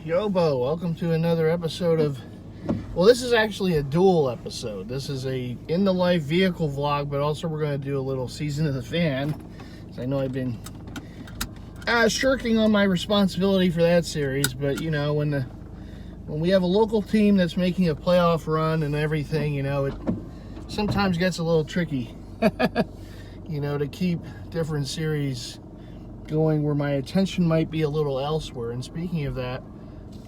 Yobo, welcome to another episode of, well, this is actually a dual episode. This is a in-the-life vehicle vlog, but also we're going to do a little Season of the Fan. I know I've been shirking on my responsibility for that series, but you know, when we have a local team that's making a playoff run and everything, you know, it sometimes gets a little tricky, you know, to keep different series going where my attention might be a little elsewhere. And speaking of that,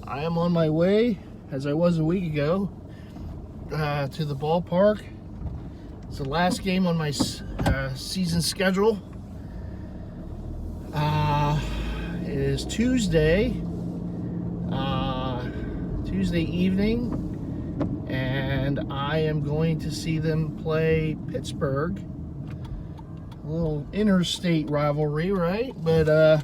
I am on my way, as I was a week ago, to the ballpark. It's the last game on my season schedule. It is Tuesday evening, and I am going to see them play Pittsburgh. A little interstate rivalry, right? But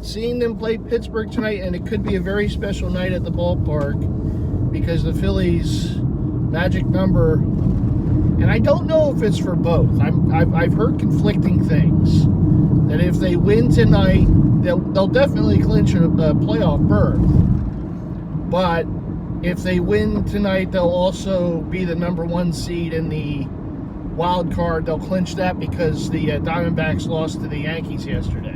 seeing them play Pittsburgh tonight, and it could be a very special night at the ballpark because the Phillies' magic number, and I don't know if it's for both. I've heard conflicting things. That if they win tonight, they'll definitely clinch a playoff berth. But if they win tonight, they'll also be the number one seed in the wild card. They'll clinch that because the Diamondbacks lost to the Yankees yesterday.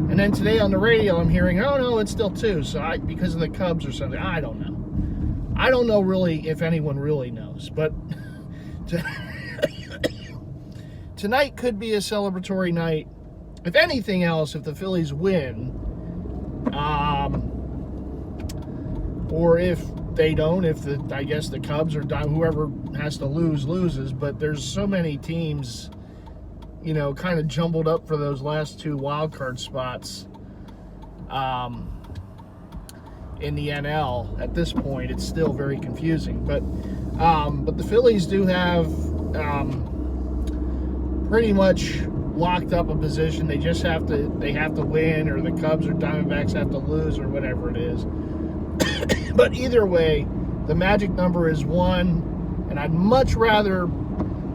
And then today on the radio, I'm hearing, oh no, it's still two. So because of the Cubs or something, I don't know. I don't know really if anyone really knows. But tonight could be a celebratory night. If anything else, if the Phillies win, or if they don't, I guess the Cubs or whoever has to loses. But there's so many teams, you know, kind of jumbled up for those last two wild card spots in the NL. At this point, it's still very confusing. But the Phillies do have pretty much locked up a position. They just have to win, or the Cubs or Diamondbacks have to lose, or whatever it is. But either way, the magic number is 1, and I'd much rather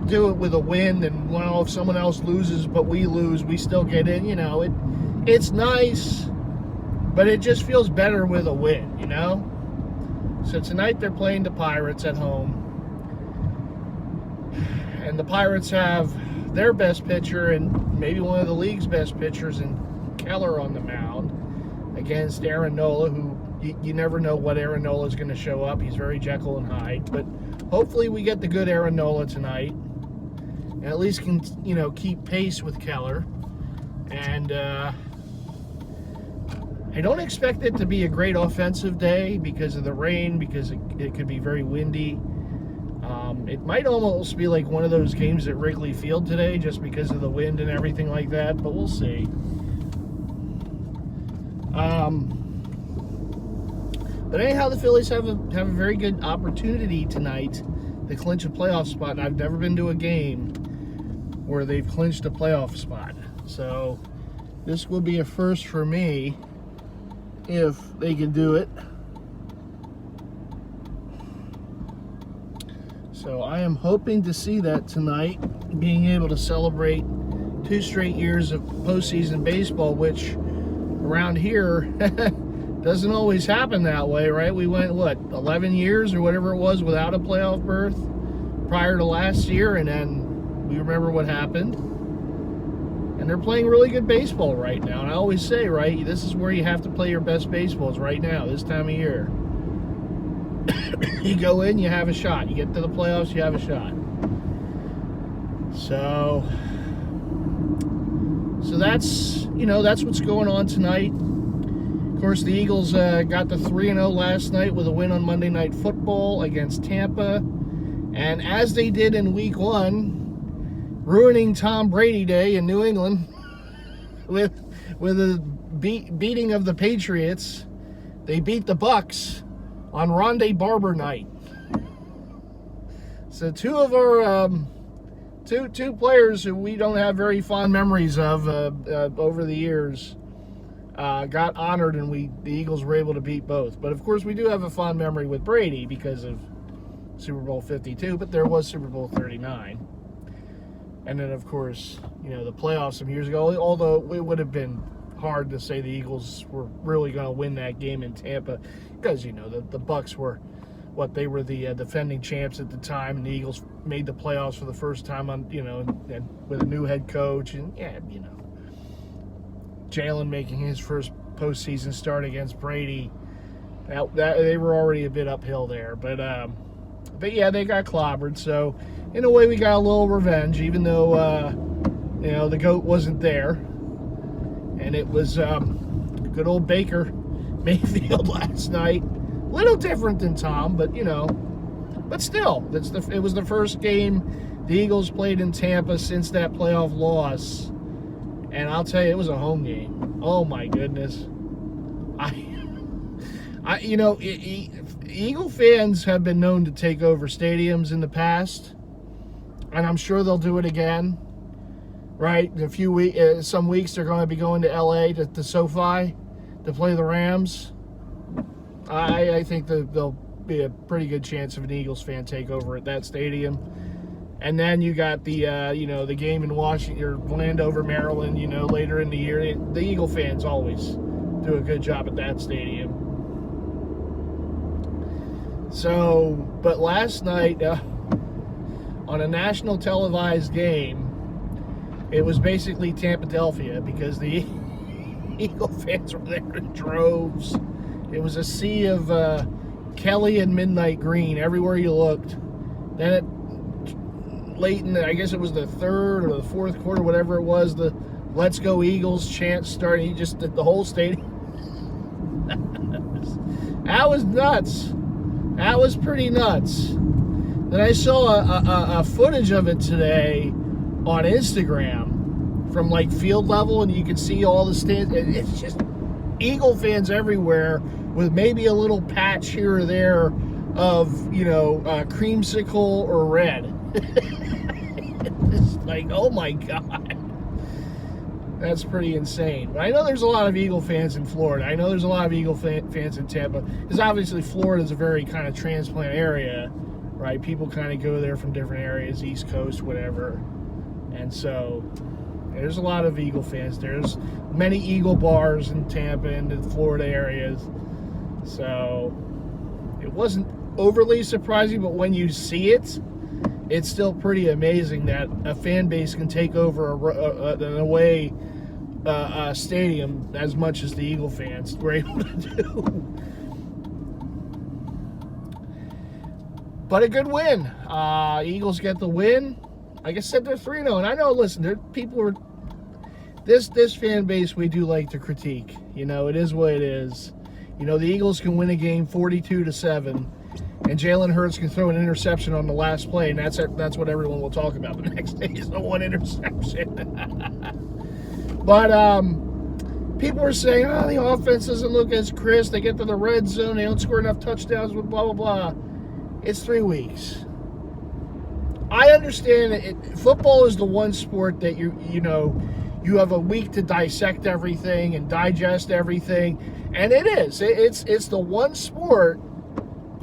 do it with a win than, well, if someone else loses but we lose, we still get in. You know, it's nice, but it just feels better with a win, you know? So tonight they're playing the Pirates at home, and the Pirates have their best pitcher and maybe one of the league's best pitchers in Keller on the mound against Aaron Nola, who you never know what Aaron Nola is going to show up. He's very Jekyll and Hyde, but hopefully we get the good Aaron Nola tonight, and at least can, you know, keep pace with Keller. And I don't expect it to be a great offensive day because of the rain, because it could be very windy. It might almost be like one of those games at Wrigley Field today, just because of the wind and everything like that, but we'll see. But anyhow, the Phillies have a very good opportunity tonight to clinch a playoff spot. And I've never been to a game where they've clinched a playoff spot. So this will be a first for me if they can do it. So I am hoping to see that tonight, being able to celebrate 2 straight years of postseason baseball, which around here doesn't always happen that way, right? We went, 11 years or whatever it was without a playoff berth prior to last year, and then we remember what happened. And they're playing really good baseball right now. And I always say, right, this is where you have to play your best baseballs right now, this time of year. You go in, you have a shot. You get to the playoffs, you have a shot. So that's, you know, that's what's going on tonight. Of course, the Eagles got the 3-0 last night with a win on Monday Night Football against Tampa. And as they did in Week 1, ruining Tom Brady Day in New England with a beating of the Patriots, they beat the Bucs on Rondé Barber night. So two of our two players who we don't have very fond memories of over the years got honored, and the Eagles were able to beat both. But of course, we do have a fond memory with Brady because of Super Bowl 52, but there was Super Bowl 39. And then, of course, you know, the playoffs some years ago, although it would have been hard to say the Eagles were really going to win that game in Tampa because, you know, the Bucs were, they were the defending champs at the time, and the Eagles made the playoffs for the first time on, you know, and with a new head coach, and yeah, you know, Jalen making his first postseason start against Brady. That they were already a bit uphill there, but yeah, they got clobbered. So in a way, we got a little revenge, even though you know, the GOAT wasn't there, and it was good old Baker Mayfield last night. A little different than Tom, but you know, but still, it was the first game the Eagles played in Tampa since that playoff loss, and I'll tell you, it was a home game. Oh my goodness, you know, Eagle fans have been known to take over stadiums in the past, and I'm sure they'll do it again. Right, in a few weeks, some weeks they're going to be going to LA to SoFi to play the Rams. I think that there'll be a pretty good chance of an Eagles fan takeover at that stadium. And then you got the you know, the game in Washington or Landover, Maryland. You know, later in the year, the Eagle fans always do a good job at that stadium. So, but last night on a national televised game, it was basically Tampa-Delphia because the Eagle fans were there in droves. It was a sea of Kelly and midnight green everywhere you looked. Then late in I guess it was the third or the fourth quarter, whatever it was, the "Let's Go Eagles" chant started. He just did the whole stadium. That was nuts. That was pretty nuts. Then I saw a footage of it today on Instagram from like field level, and you can see all the stands. It's just Eagle fans everywhere with maybe a little patch here or there of, you know, creamsicle or red. It's like, oh my God. That's pretty insane. But I know there's a lot of Eagle fans in Florida. I know there's a lot of Eagle fans in Tampa, because obviously Florida is a very kind of transplant area, right? People kind of go there from different areas, East Coast, whatever. And so there's a lot of Eagle fans. There's many Eagle bars in Tampa and the Florida areas. So it wasn't overly surprising, but when you see it, it's still pretty amazing that a fan base can take over an away stadium as much as the Eagle fans were able to do. But a good win. Eagles get the win. Like I said, they're 3-0, and I know, listen, people are, this fan base, we do like to critique. You know, it is what it is. You know, the Eagles can win a game 42-7, and Jalen Hurts can throw an interception on the last play, and that's what everyone will talk about the next day is the one interception. But people are saying, oh, the offense doesn't look as crisp. They get to the red zone, they don't score enough touchdowns, blah, blah, blah. It's 3 weeks. I understand it. Football is the one sport that you have a week to dissect everything and digest everything, and it is. It's the one sport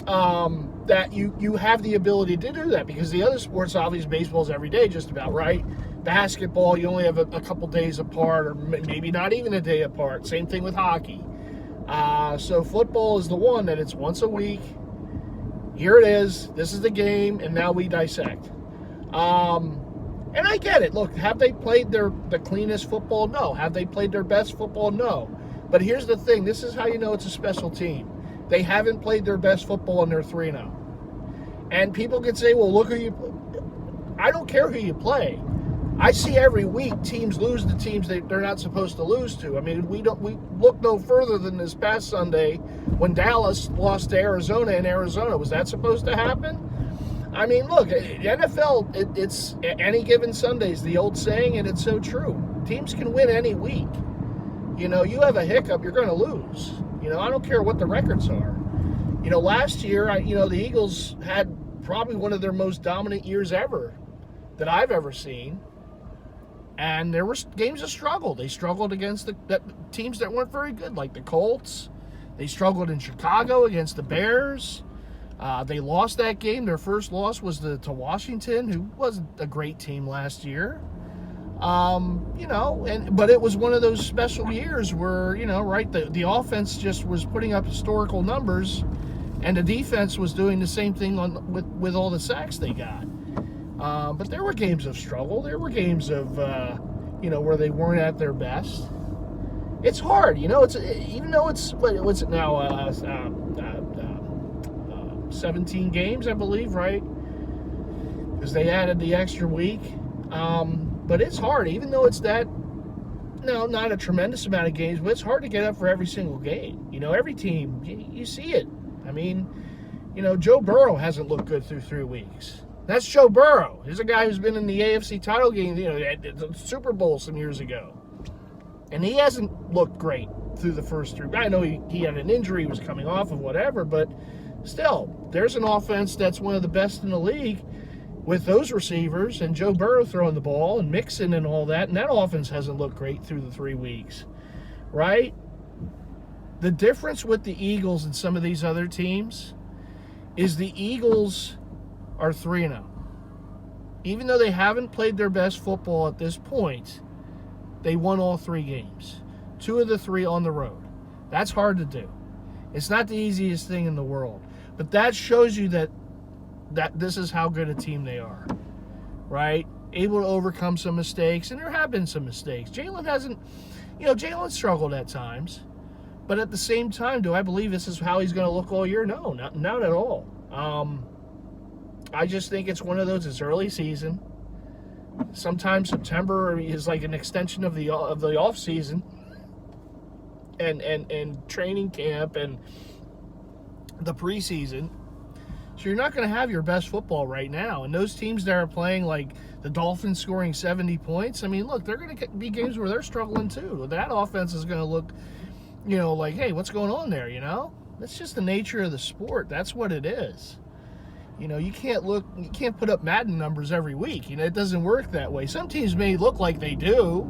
that you have the ability to do that, because the other sports, obviously, baseball's every day, just about, right? Basketball, you only have a couple days apart, or maybe not even a day apart. Same thing with hockey. So football is the one that it's once a week. Here it is. This is the game, and now we dissect. And I get it. Look, have they played the cleanest football? No. Have they played their best football? No. But here's the thing. This is how you know it's a special team. They haven't played their best football, and they're 3-0. And people can say, well, look who you... I don't care who you play. I see every week teams lose to teams they're not supposed to lose to. I mean, we look no further than this past Sunday when Dallas lost to Arizona in Arizona. Was that supposed to happen? I mean, look, NFL, it's any given Sunday is the old saying, and it's so true. Teams can win any week. You know, you have a hiccup, you're going to lose. You know, I don't care what the records are. You know, last year, the Eagles had probably one of their most dominant years ever that I've ever seen. And there were games that struggled. They struggled against the teams that weren't very good, like the Colts. They struggled in Chicago against the Bears. They lost that game. Their first loss was to Washington, who wasn't a great team last year. But it was one of those special years where, right, the offense just was putting up historical numbers, and the defense was doing the same thing with all the sacks they got. But there were games of struggle. There were games of, where they weren't at their best. It's hard, It's even though what's it now? 17 games, I believe, right? Because they added the extra week. But it's hard, even though it's that. No, not a tremendous amount of games, but it's hard to get up for every single game. Every team, you see it. I mean, Joe Burrow hasn't looked good through 3 weeks. That's Joe Burrow. He's a guy who's been in the AFC title game, the Super Bowl some years ago. And he hasn't looked great through the first 3. I know he had an injury, he was coming off of whatever, but still, there's an offense that's one of the best in the league with those receivers and Joe Burrow throwing the ball and Mixon and all that, and that offense hasn't looked great through the 3 weeks, right? The difference with the Eagles and some of these other teams is the Eagles are 3-0. Even though they haven't played their best football at this point, they won all 3 games. 2 of the 3 on the road. That's hard to do. It's not the easiest thing in the world. But that shows you that this is how good a team they are. Right? Able to overcome some mistakes. And there have been some mistakes. Jalen struggled at times. But at the same time, do I believe this is how he's going to look all year? No, not at all. I just think it's one of those, it's early season. Sometimes September is like an extension of the off season, and training camp and the preseason. So you're not going to have your best football right now. And those teams that are playing, like the Dolphins scoring 70 points, I mean, look, they're going to be games where they're struggling too. That offense is going to look, like, hey, what's going on there? That's just the nature of the sport. That's what it is. You can't put up Madden numbers every week. It doesn't work that way. Some teams may look like they do,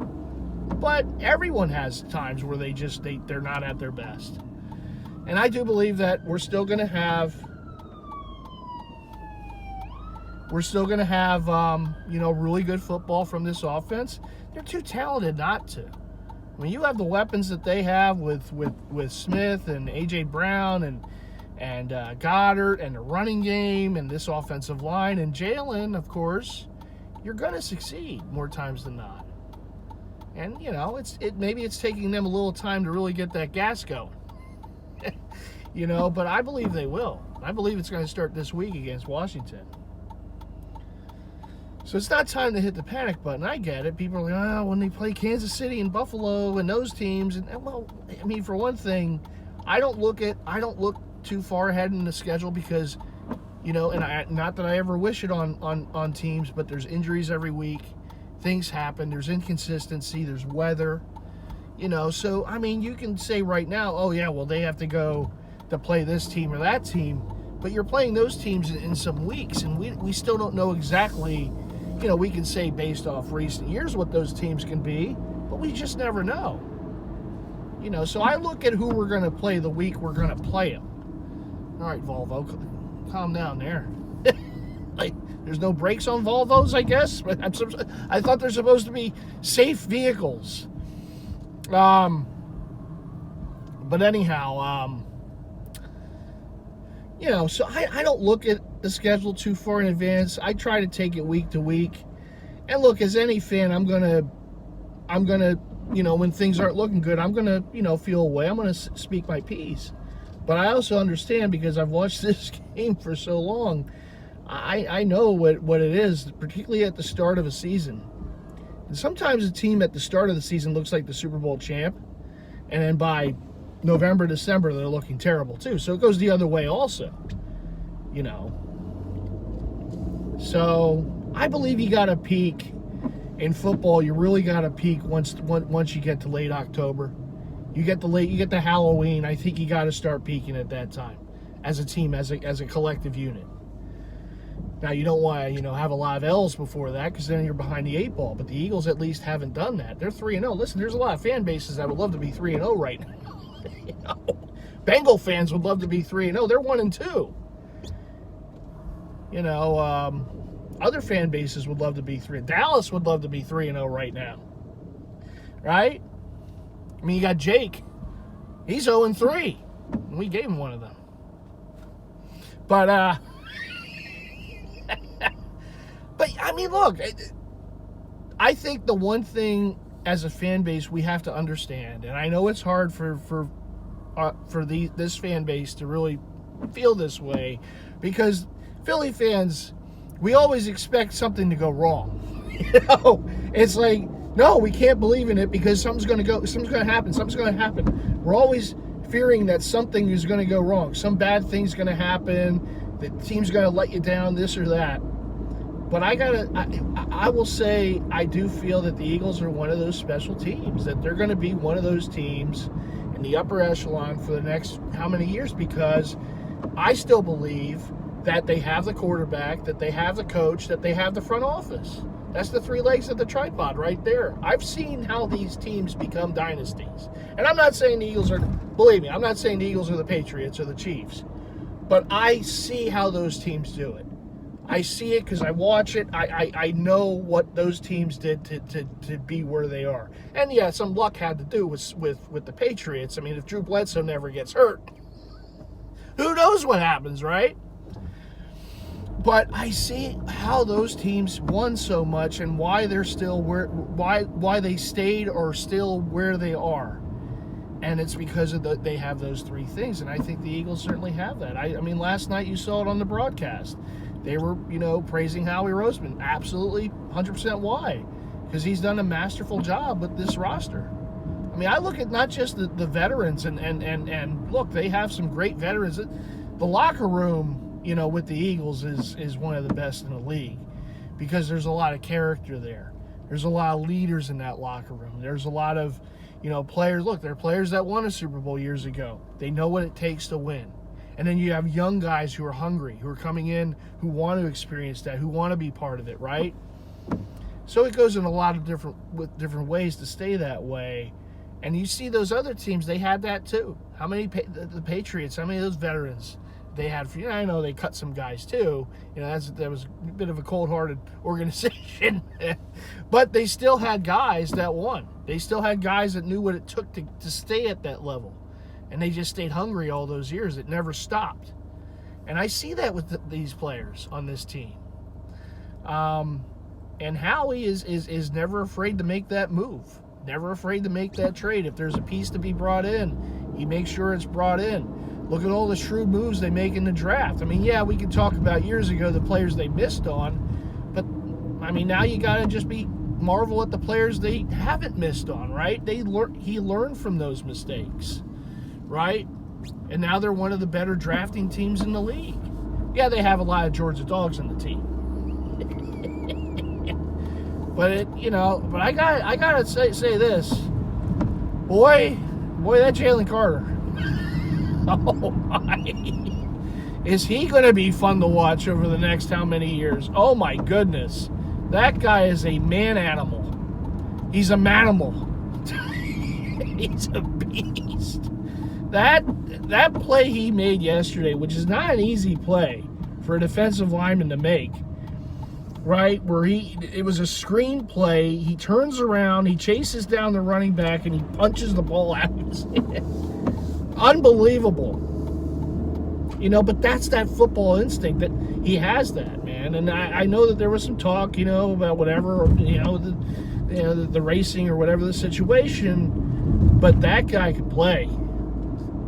but everyone has times where they're not at their best. And I do believe that we're still going to have really good football from this offense. They're too talented not to. When you have the weapons that they have with Smith and A.J. Brown and Goddard and the running game and this offensive line and Jalen, of course, you're going to succeed more times than not. And, maybe it's taking them a little time to really get that gas going. But I believe they will. I believe it's going to start this week against Washington. So it's not time to hit the panic button. I get it. People are like, when they play Kansas City and Buffalo and those teams. And for one thing, I don't look too far ahead in the schedule because, not that I ever wish it on teams, but there's injuries every week. Things happen. There's inconsistency. There's weather. So, you can say right now, oh, yeah, well, they have to go to play this team or that team. But you're playing those teams in some weeks, and we still don't know exactly, we can say based off recent years what those teams can be, but we just never know. So I look at who we're going to play the week we're going to play them. All right, Volvo, calm down there. There's no brakes on Volvos, I guess. I thought they're supposed to be safe vehicles. But anyhow, so I don't look at the schedule too far in advance. I try to take it week to week. And look, as any fan, I'm gonna, when things aren't looking good, I'm gonna, feel away. I'm gonna speak my piece. But I also understand, because I've watched this game for so long, I know what it is, particularly at the start of a season. And sometimes a team at the start of the season looks like the Super Bowl champ, and then by November, December, they're looking terrible too. So it goes the other way also, So I believe you got to peak in football. You really got to peak once you get to late October. You get the Halloween. I think you got to start peaking at that time as a team, as a collective unit. Now, you don't want to, have a lot of L's before that, because then you're behind the 8 ball. But the Eagles at least haven't done that. They're 3-0. Listen, there's a lot of fan bases that would love to be 3-0 right now. Bengal fans would love to be 3-0. They're 1-2. Other fan bases would love to be 3. Dallas would love to be 3-0 right now, right? I mean, you got Jake. He's 0-3. We gave him one of them. But, but I mean, look, I think the one thing as a fan base we have to understand, and I know it's hard for this fan base to really feel this way, because Philly fans, we always expect something to go wrong. It's like, no, we can't believe in it because something's going to happen. We're always fearing that something is going to go wrong. Some bad thing's going to happen. The team's going to let you down, this or that. But I will say, I do feel that the Eagles are one of those special teams, that they're going to be one of those teams in the upper echelon for the next how many years, because I still believe that they have the quarterback, that they have the coach, that they have the front office. That's the 3 legs of the tripod right there. I've seen how these teams become dynasties. And I'm not saying the Eagles are, believe me, I'm not saying the Eagles are the Patriots or the Chiefs. But I see how those teams do it. I see it because I watch it. I know what those teams did to be where they are. And yeah, some luck had to do with the Patriots. I mean, if Drew Bledsoe never gets hurt, who knows what happens, right? But I see how those teams won so much and why they're still why they stayed or still where they are. And it's because of they have those 3 things. And I think the Eagles certainly have that. I mean, last night you saw it on the broadcast. They were, praising Howie Roseman. Absolutely, 100% why? Because he's done a masterful job with this roster. I mean, I look at not just the veterans, and look, they have some great veterans. The locker room, with the Eagles is one of the best in the league, because there's a lot of character there. There's a lot of leaders in that locker room. There's a lot of, players. Look, there are players that won a Super Bowl years ago. They know what it takes to win. And then you have young guys who are hungry, who are coming in, who want to experience that, who want to be part of it, right? So it goes in a lot of different ways to stay that way. And you see those other teams, they had that too. How many, the Patriots, how many of those veterans they had? I know they cut some guys too. That was a bit of a cold-hearted organization. But they still had guys that won. They still had guys that knew what it took to stay at that level. And they just stayed hungry all those years. It never stopped. And I see that with these players on this team. And Howie is never afraid to make that move. Never afraid to make that trade. If there's a piece to be brought in, he makes sure it's brought in. Look at all the shrewd moves they make in the draft. I mean, yeah, we can talk about years ago the players they missed on. But, I mean, now you got to just marvel at the players they haven't missed on, right? He learned from those mistakes. Right? And now they're one of the better drafting teams in the league. Yeah, they have a lot of Georgia dogs on the team. But but I gotta say this. Boy, that Jalen Carter. Oh my. Is he gonna be fun to watch over the next how many years? Oh my goodness. That guy is a man animal. He's a manimal. He's a beast. That play he made yesterday, which is not an easy play for a defensive lineman to make, right? Where it was a screen play. He turns around, he chases down the running back, and he punches the ball out of his hand. Unbelievable. But that's that football instinct that he has, that, man. And I know that there was some talk, about whatever, the racing or whatever the situation, but that guy could play.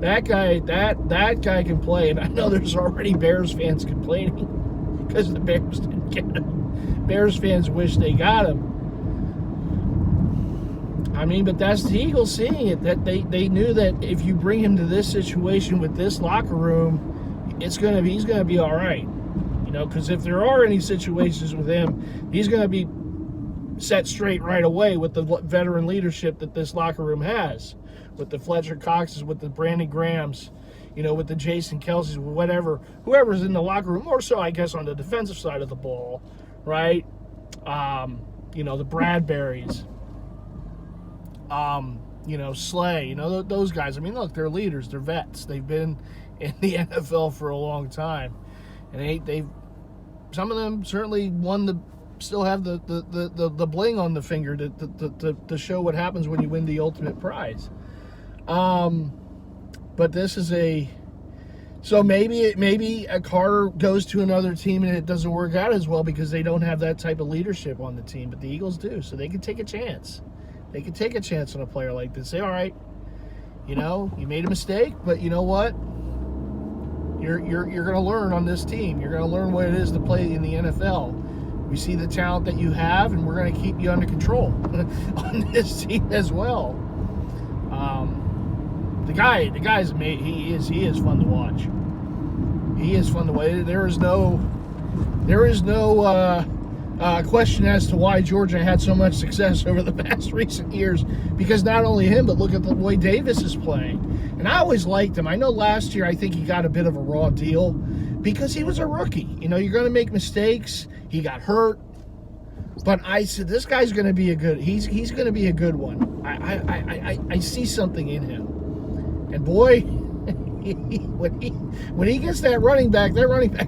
That guy can play, and I know there's already Bears fans complaining because the Bears didn't get him. Bears fans wish they got him. I mean, but that's the Eagles seeing it, that they knew that if you bring him to this situation with this locker room, he's gonna be all right. Because if there are any situations with him, he's gonna be set straight right away with the veteran leadership that this locker room has. With the Fletcher Coxes, with the Brandon Grahams, with the Jason Kelce's, whoever's in the locker room, more so, I guess, on the defensive side of the ball, right? The Bradburys, Slay, those guys. I mean, look, they're leaders, they're vets. They've been in the NFL for a long time, and some of them certainly still have the bling on the finger to show what happens when you win the ultimate prize. But this is so maybe a Carter goes to another team and it doesn't work out as well because they don't have that type of leadership on the team, but the Eagles do, so they can take a chance. They can take a chance on a player like this. Say, all right, you made a mistake, but you know what? You're going to learn on this team. You're going to learn what it is to play in the NFL. We see the talent that you have, and we're going to keep you under control on this team as well. The guy's amazing. He is fun to watch. He is fun to watch. There is no question as to why Georgia had so much success over the past recent years, because not only him, but look at the way Davis is playing. And I always liked him. I know last year I think he got a bit of a raw deal because he was a rookie. You're going to make mistakes. He got hurt. But I said, this guy's going to be he's going to be a good one. I see something in him. And boy, when he gets that running back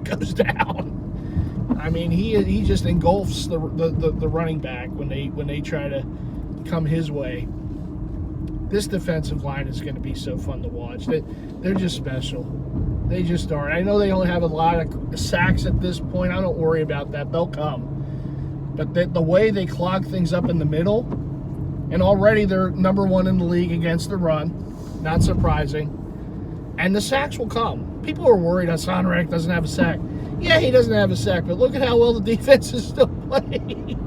goes down. I mean, he just engulfs the running back when they try to come his way. This defensive line is going to be so fun to watch. They're just special. They just are. I know they only have a lot of sacks at this point. I don't worry about that. They'll come. But the way they clog things up in the middle, and already they're number 1 in the league against the run. Not surprising. And the sacks will come. People are worried Hassan Reddick doesn't have a sack. Yeah, he doesn't have a sack, but look at how well the defense is still playing.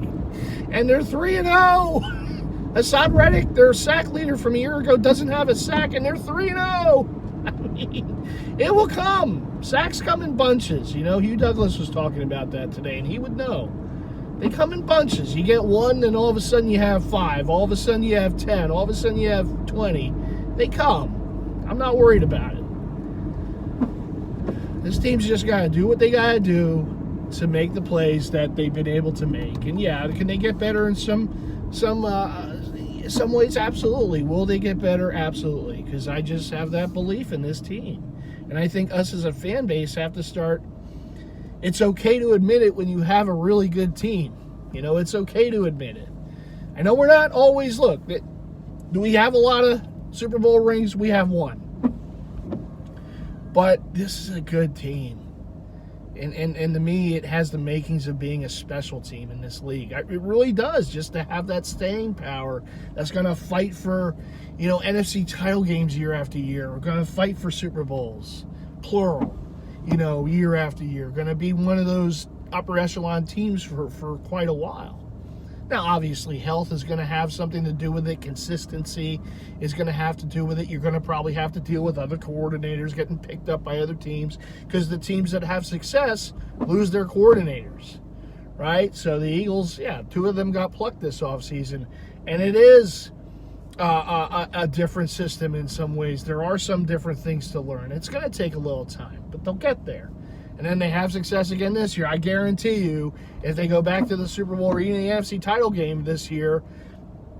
And they're 3-0. Hassan Reddick, their sack leader from a year ago, doesn't have a sack, and they're 3-0. I mean, it will come. Sacks come in bunches. Hugh Douglas was talking about that today, and he would know. They come in bunches. You get 1, and all of a sudden you have 5. All of a sudden you have 10. All of a sudden you have 20. They come. I'm not worried about it. This team's just got to do what they got to do to make the plays that they've been able to make. And yeah, can they get better in some ways? Absolutely. Will they get better? Absolutely. Because I just have that belief in this team. And I think us as a fan base have to start. It's okay to admit it when you have a really good team. It's okay to admit it. I know we're not always, do we have a lot of Super Bowl rings? We have 1. But this is a good team. And to me, it has the makings of being a special team in this league. It really does, just to have that staying power that's going to fight for, NFC title games year after year. We're going to fight for Super Bowls, plural, year after year. Going to be one of those upper echelon teams for quite a while. Now, obviously, health is going to have something to do with it. Consistency is going to have to do with it. You're going to probably have to deal with other coordinators getting picked up by other teams because the teams that have success lose their coordinators, right? So the Eagles, 2 of them got plucked this offseason, and it is a different system in some ways. There are some different things to learn. It's going to take a little time, but they'll get there. And then they have success again this year. I guarantee you, if they go back to the Super Bowl or even the NFC title game this year,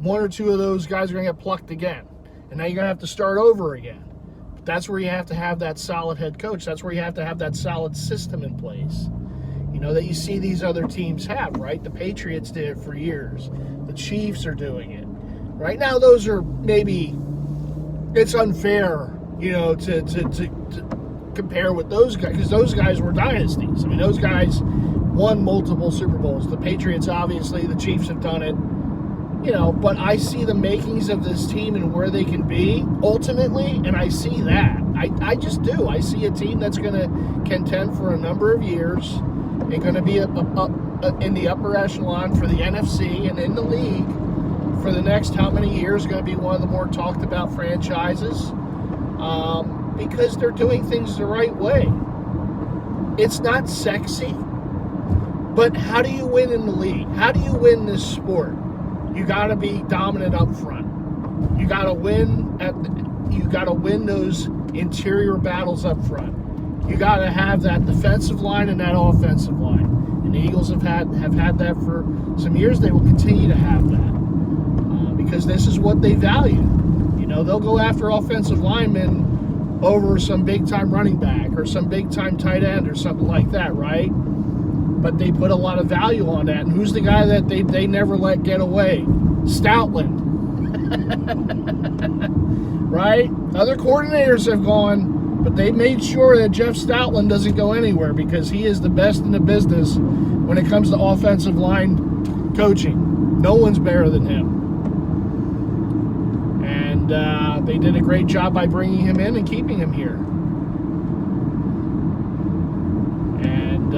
1 or 2 of those guys are going to get plucked again. And now you're going to have to start over again. But that's where you have to have that solid head coach. That's where you have to have that solid system in place. That you see these other teams have, right? The Patriots did it for years. The Chiefs are doing it. Right now, those are maybe, it's unfair, to compare with those guys, because those guys were dynasties. I mean, those guys won multiple Super Bowls. The Patriots, obviously, the Chiefs have done it, but I see the makings of this team and where they can be ultimately, and I see that. I just do. I see a team that's going to contend for a number of years and going to be in the upper echelon for the NFC and in the league for the next how many years, going to be one of the more talked about franchises. Because they're doing things the right way. It's not sexy, but how do you win in the league? How do you win this sport? You got to be dominant up front. You got to win those interior battles up front. You got to have that defensive line and that offensive line. And the Eagles have had that for some years. They will continue to have that because this is what they value. They'll go after offensive linemen over some big-time running back or some big-time tight end or something like that, right? but they put a lot of value on that. And who's the guy that they never let get away? Stoutland. Right? Other coordinators have gone, but they made sure that Jeff Stoutland doesn't go anywhere because he is the best in the business when it comes to offensive line coaching. No one's better than him. And they did a great job by bringing him in and keeping him here. And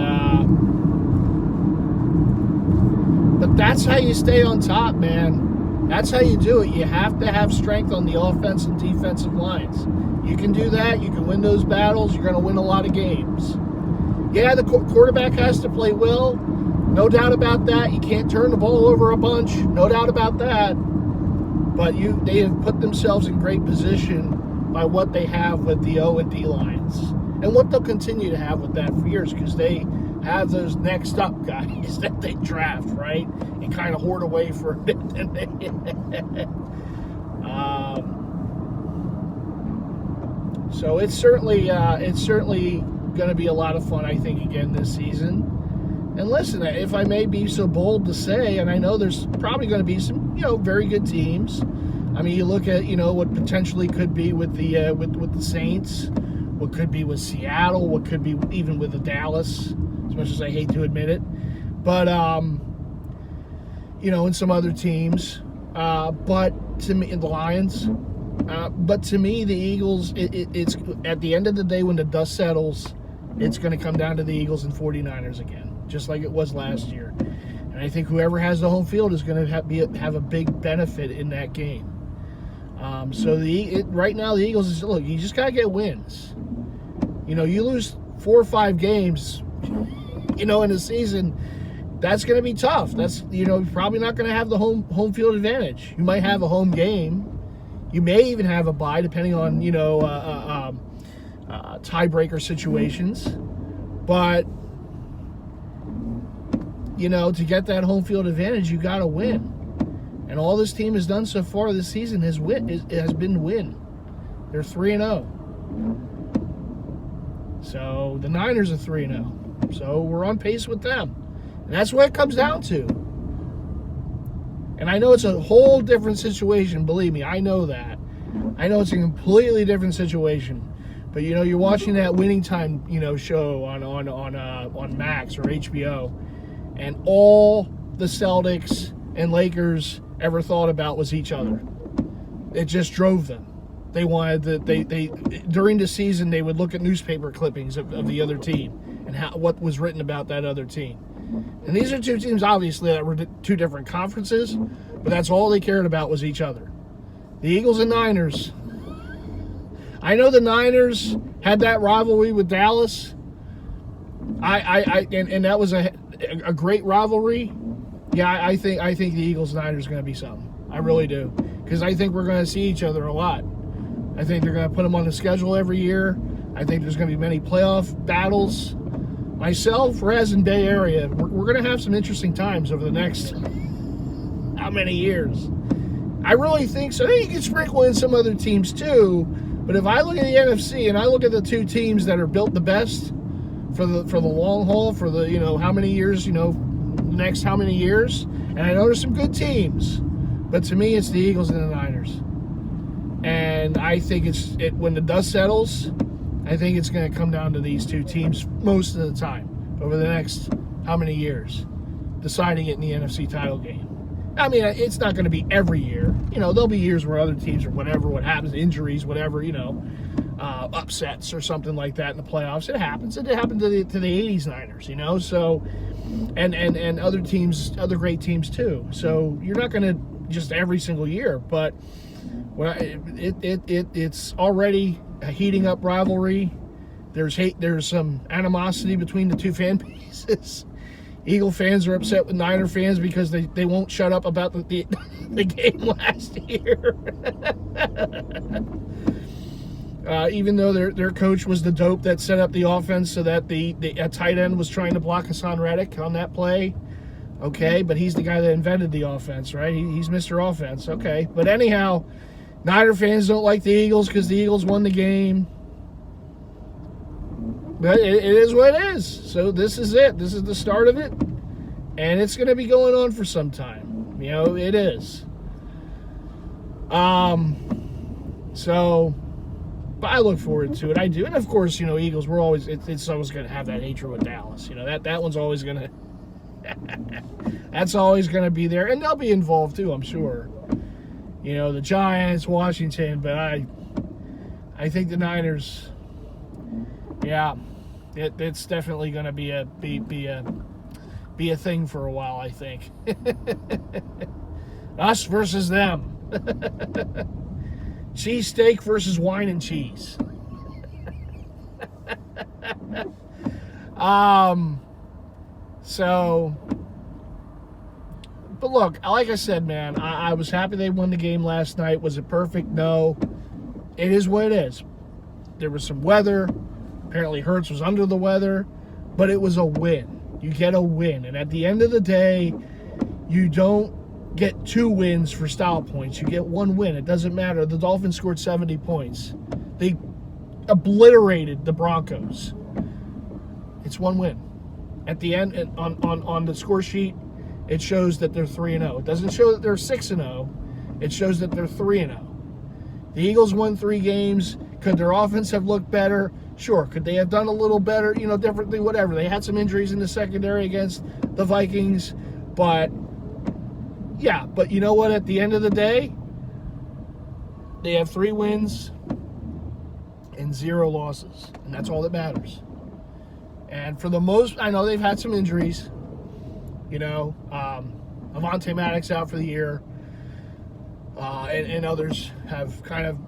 but that's how you stay on top, man. That's how you do it. You have to have strength on the offensive and defensive lines. You can do that. You can win those battles. You're going to win a lot of games. Yeah, the quarterback has to play well. No doubt about that. You can't turn the ball over a bunch. No doubt about that. But they have put themselves in great position by what they have with the O and D lines. And what they'll continue to have with that for years because they have those next up guys that they draft, right? And kind of hoard away for a bit. So it's certainly going to be a lot of fun, I think, again this season. And listen, if I may be so bold to say, and I know there's probably going to be some, very good teams. I mean, you look at, what potentially could be with the Saints, what could be with Seattle, what could be even with the Dallas, as much as I hate to admit it. But, and some other teams. But to me, the Lions. But to me, the Eagles, it's at the end of the day when the dust settles, it's going to come down to the Eagles and 49ers again, just like it was last year. And I think whoever has the home field is going to have a big benefit in that game. So right now the Eagles is, look, you just got to get wins. You lose 4 or 5 games, in a season, that's going to be tough. That's, probably not going to have the home field advantage. You might have a home game. You may even have a bye, depending on, tiebreaker situations. But, to get that home field advantage, you got to win. And all this team has done so far this season has been win. They're 3-0. So the Niners are 3-0. So we're on pace with them. And that's what it comes down to. And I know it's a whole different situation, believe me, I know that. I know it's a completely different situation. But you're watching that Winning Time, show on Max or HBO, and all the Celtics and Lakers ever thought about was each other. It just drove them. They wanted they during the season they would look at newspaper clippings of the other team and what was written about that other team. And these are two teams, obviously, that were two different conferences, but that's all they cared about was each other. The Eagles and Niners. I know the Niners had that rivalry with Dallas. And that was a great rivalry. Yeah, I think the Eagles and Niners are going to be something. I really do. Because I think we're going to see each other a lot. I think they're going to put them on the schedule every year. I think there's going to be many playoff battles. Myself, Rez, and Bay Area, we're going to have some interesting times over the next how many years. I really think so. Hey, you can sprinkle in some other teams too, but if I look at the NFC and I look at the two teams that are built the best for the long haul, for the how many years, next how many years, and I know there's some good teams, but to me it's the Eagles and the Niners. And I think when the dust settles, I think it's going to come down to these two teams most of the time over the next how many years, deciding it in the NFC title game. I mean, it's not going to be every year. There'll be years where other teams or whatever, what happens, injuries, whatever, upsets or something like that in the playoffs. It happens. It happened to the 80s Niners, so, and other teams, other great teams too. So you're not going to just every single year, but it's already a heating up rivalry. There's some animosity between the two fan bases. Eagle fans are upset with Niner fans because they won't shut up about the game last year. Even though their coach was the dope that set up the offense so that the tight end was trying to block Hassan Reddick on that play. Okay, but he's the guy that invented the offense, right? He's Mr. Offense. Okay, but anyhow, Niner fans don't like the Eagles because the Eagles won the game. But it is what it is. So this is it. This is the start of it. And it's going to be going on for some time. You know, it is. So, but I look forward to it. I do. And of course, you know, Eagles, we're always, it's always going to have that hatred with Dallas. You know, that one's always going to, that's always going to be there. And they'll be involved too, I'm sure. You know, the Giants, Washington, but I think the Niners, yeah, it's definitely going to be a thing for a while, I think. Us versus them. Cheesesteak versus wine and cheese. So, but look, like I said, man, I was happy they won the game last night. Was it perfect? No. It is what it is. There was some weather. Apparently Hurts was under the weather, but it was a win. You get a win. And at the end of the day, you don't get 2 wins for style points. You get 1 win. It doesn't matter. The Dolphins scored 70 points. They obliterated the Broncos. It's 1 win. At the end, on the score sheet, it shows that they're 3-0. It doesn't show that they're 6-0. It shows that they're 3-0. The Eagles won 3 games. Could their offense have looked better? Sure. Could they have done a little better, you know, differently, whatever. They had some injuries in the secondary against the Vikings. But, yeah. But you know what? At the end of the day, they have 3 wins and 0 losses. And that's all that matters. And for the most, I know they've had some injuries. You know, Avonte Maddox out for the year. And others have kind of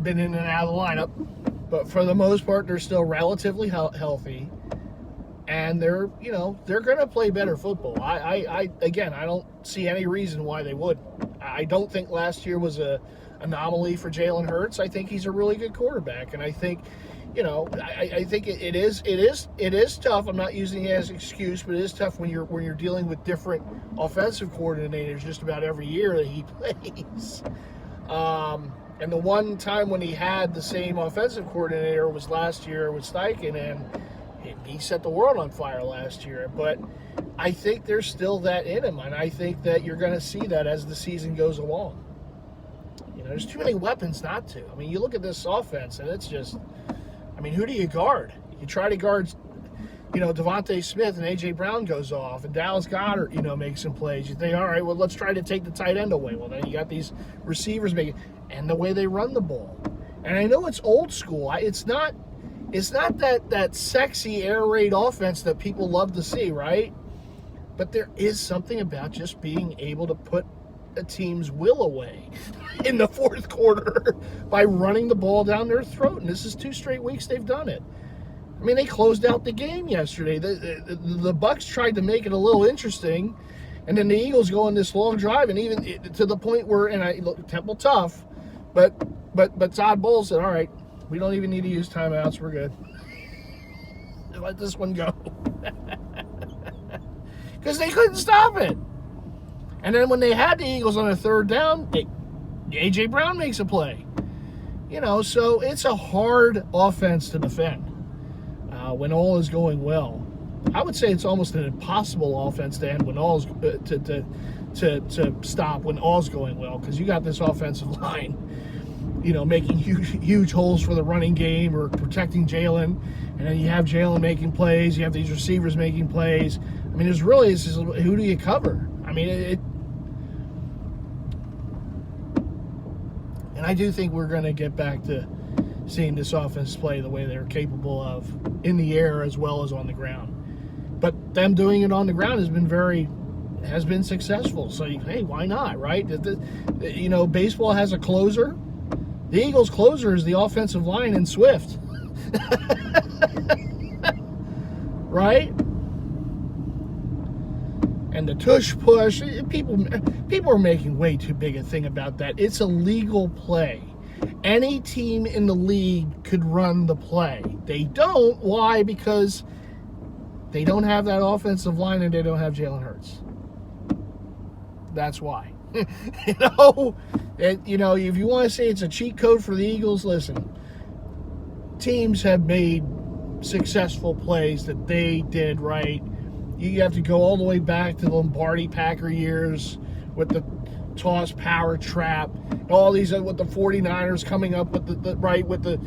been in and out of the lineup. But for the most part, they're still relatively healthy. And they're, you know, they're going to play better football. Again, I don't see any reason why they wouldn't. I don't think last year was a anomaly for Jalen Hurts. I think he's a really good quarterback. And I think, you know, I think it is tough. I'm not using it as an excuse, but it is tough when you're dealing with different offensive coordinators just about every year that he plays. And the one time when he had the same offensive coordinator was last year with Steichen, and he set the world on fire last year. But I think there's still that in him, and I think that you're going to see that as the season goes along. You know, there's too many weapons not to. I mean, you look at this offense, and it's just, I mean, who do you guard? You try to guard, you know, Devontae Smith, and A.J. Brown goes off, and Dallas Goedert, you know, makes some plays. You think, all right, well, let's try to take the tight end away. Well, then you got these receivers making, and the way they run the ball. And I know it's old school. It's not that sexy air raid offense that people love to see, right? But there is something about just being able to put a team's will away in the fourth quarter by running the ball down their throat. And this is 2 straight weeks they've done it. I mean, they closed out the game yesterday. The Bucs tried to make it a little interesting, and then the Eagles go on this long drive, and even to the point where, and Temple tough, but Todd Bowles said, all right, we don't even need to use timeouts. We're good. Let this one go. Because they couldn't stop it. And then when they had the Eagles on a 3rd down, A.J. Brown makes a play. You know, so it's a hard offense to defend when all is going well. I would say it's almost an impossible offense to end when all's to stop when all's going well, because you got this offensive line, you know, making huge holes for the running game or protecting Jalen, and then you have Jalen making plays. You have these receivers making plays. I mean, there's really, who do you cover? I mean, and I do think we're going to get back to seeing this offense play the way they're capable of in the air as well as on the ground. But them doing it on the ground has been successful. So, hey, why not, right? You know, baseball has a closer. The Eagles' closer is the offensive line in Swift. Right? And the tush push, people are making way too big a thing about that. It's a legal play. Any team in the league could run the play. They don't. Why? Because they don't have that offensive line and they don't have Jalen Hurts. That's why. You know, if you want to say it's a cheat code for the Eagles, listen. Teams have made successful plays that they did right. You have to go all the way back to the Lombardi Packer years with the toss power trap, all these with the 49ers coming up with the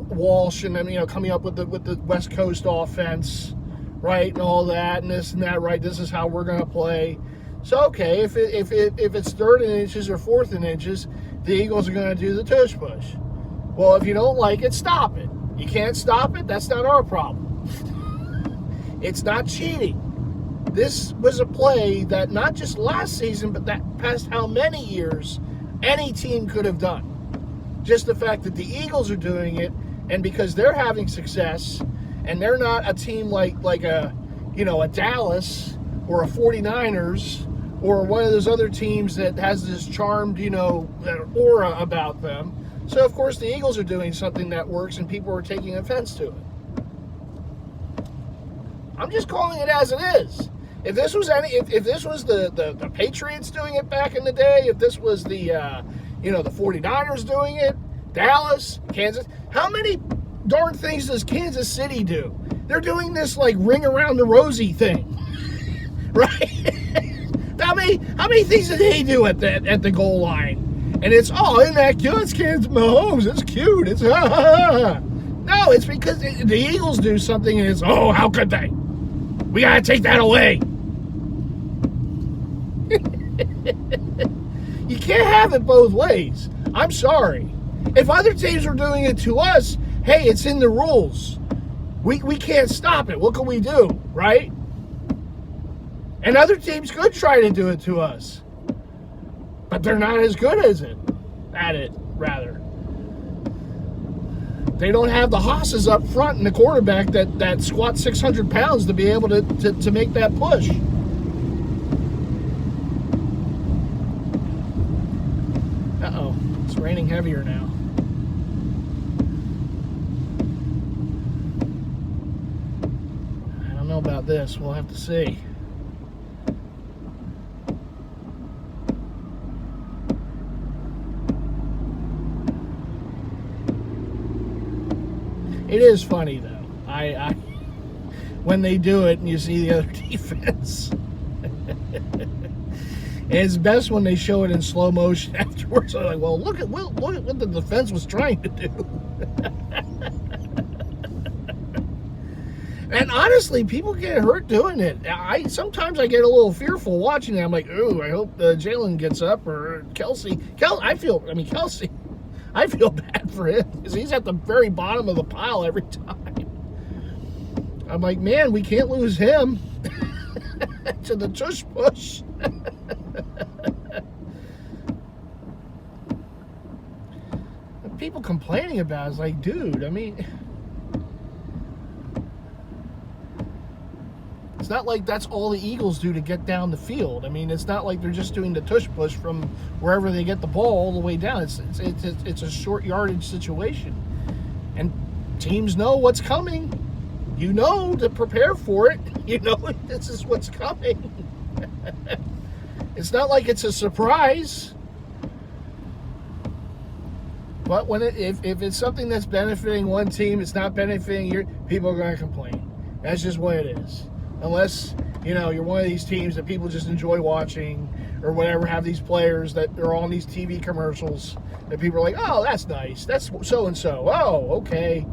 Walsh and coming up with the West Coast offense, right, and all that and this and that, right. This is how we're going to play. So okay, if it's 3rd and inches or 4th and inches, the Eagles are going to do the tush push. Well, if you don't like it, stop it. You can't stop it. That's not our problem. It's not cheating. This was a play that not just last season, but that past how many years any team could have done. Just the fact that the Eagles are doing it, and because they're having success, and they're not a team like a Dallas or a 49ers or one of those other teams that has this charmed, aura about them. So, of course, the Eagles are doing something that works, and people are taking offense to it. I'm just calling it as it is. If this was if this was the Patriots doing it back in the day, if this was the 49ers doing it, Dallas, Kansas, how many darn things does Kansas City do? They're doing this like ring around the rosy thing, right? How many things do they do at the goal line? And it's isn't that cute? It's Kansas Mahomes. It's cute. It's No, it's because the Eagles do something, and it's how could they? We gotta take that away. You can't have it both ways. I'm sorry. If other teams are doing it to us, hey, it's in the rules. We can't stop it. What can we do, right? And other teams could try to do it to us, but they're not as good at it, rather. They don't have the hosses up front and the quarterback that squats 600 pounds to be able to make that push. Uh-oh, it's raining heavier now. I don't know about this. We'll have to see. It is funny though. I when they do it and you see the other defense. It's best when they show it in slow motion afterwards. I'm like, well, look at what the defense was trying to do. And honestly, people get hurt doing it. Sometimes I get a little fearful watching it. I'm like, ooh, I hope Jalen gets up or Kelsey. Kelsey. I feel bad for him because he's at the very bottom of the pile every time. I'm like, man, we can't lose him to the tush push. People complaining about it, it's like, dude, it's not like that's all the Eagles do to get down the field. It's not like they're just doing the tush push from wherever they get the ball all the way down. It's a short yardage situation. And teams know what's coming. You know to prepare for it. You know this is what's coming. It's not like it's a surprise. But if it's something that's benefiting one team, it's not benefiting your people are going to complain. That's just what it is. Unless, you're one of these teams that people just enjoy watching or whatever, have these players that are on these TV commercials that people are like, oh, that's nice. That's so-and-so. Oh, okay.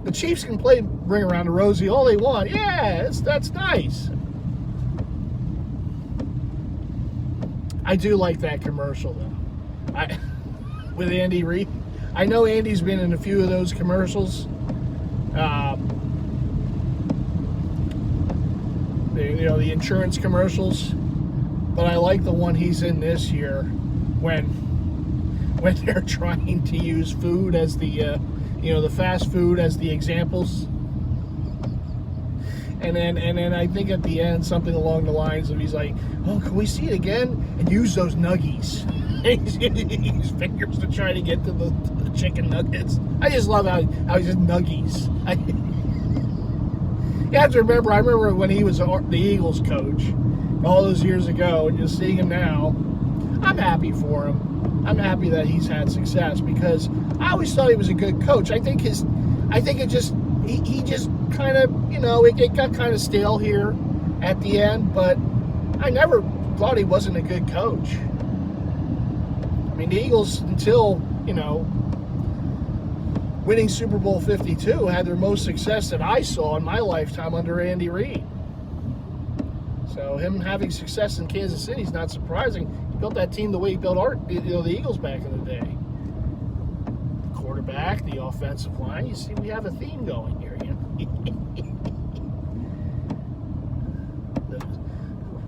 The Chiefs can play bring around the rosy all they want. Yeah, that's nice. I do like that commercial, though. With Andy Reid. I know Andy's been in a few of those commercials. The insurance commercials, but I like the one he's in this year when they're trying to use food as the the fast food as the examples, and then I think at the end something along the lines of he's like, oh, can we see it again and use those nuggies? He's using his fingers to try to get to the chicken nuggets. I just love how he says nuggies. You have to remember, I remember when he was the Eagles coach all those years ago, and just seeing him now, I'm happy for him. I'm happy that he's had success because I always thought he was a good coach. I think it just he just kind of, it got kind of stale here at the end, but I never thought he wasn't a good coach. I mean, the Eagles, until, winning Super Bowl 52, had their most success that I saw in my lifetime under Andy Reid. So him having success in Kansas City is not surprising. He built that team the way he built the Eagles back in the day. The quarterback, the offensive line. You see, we have a theme going here.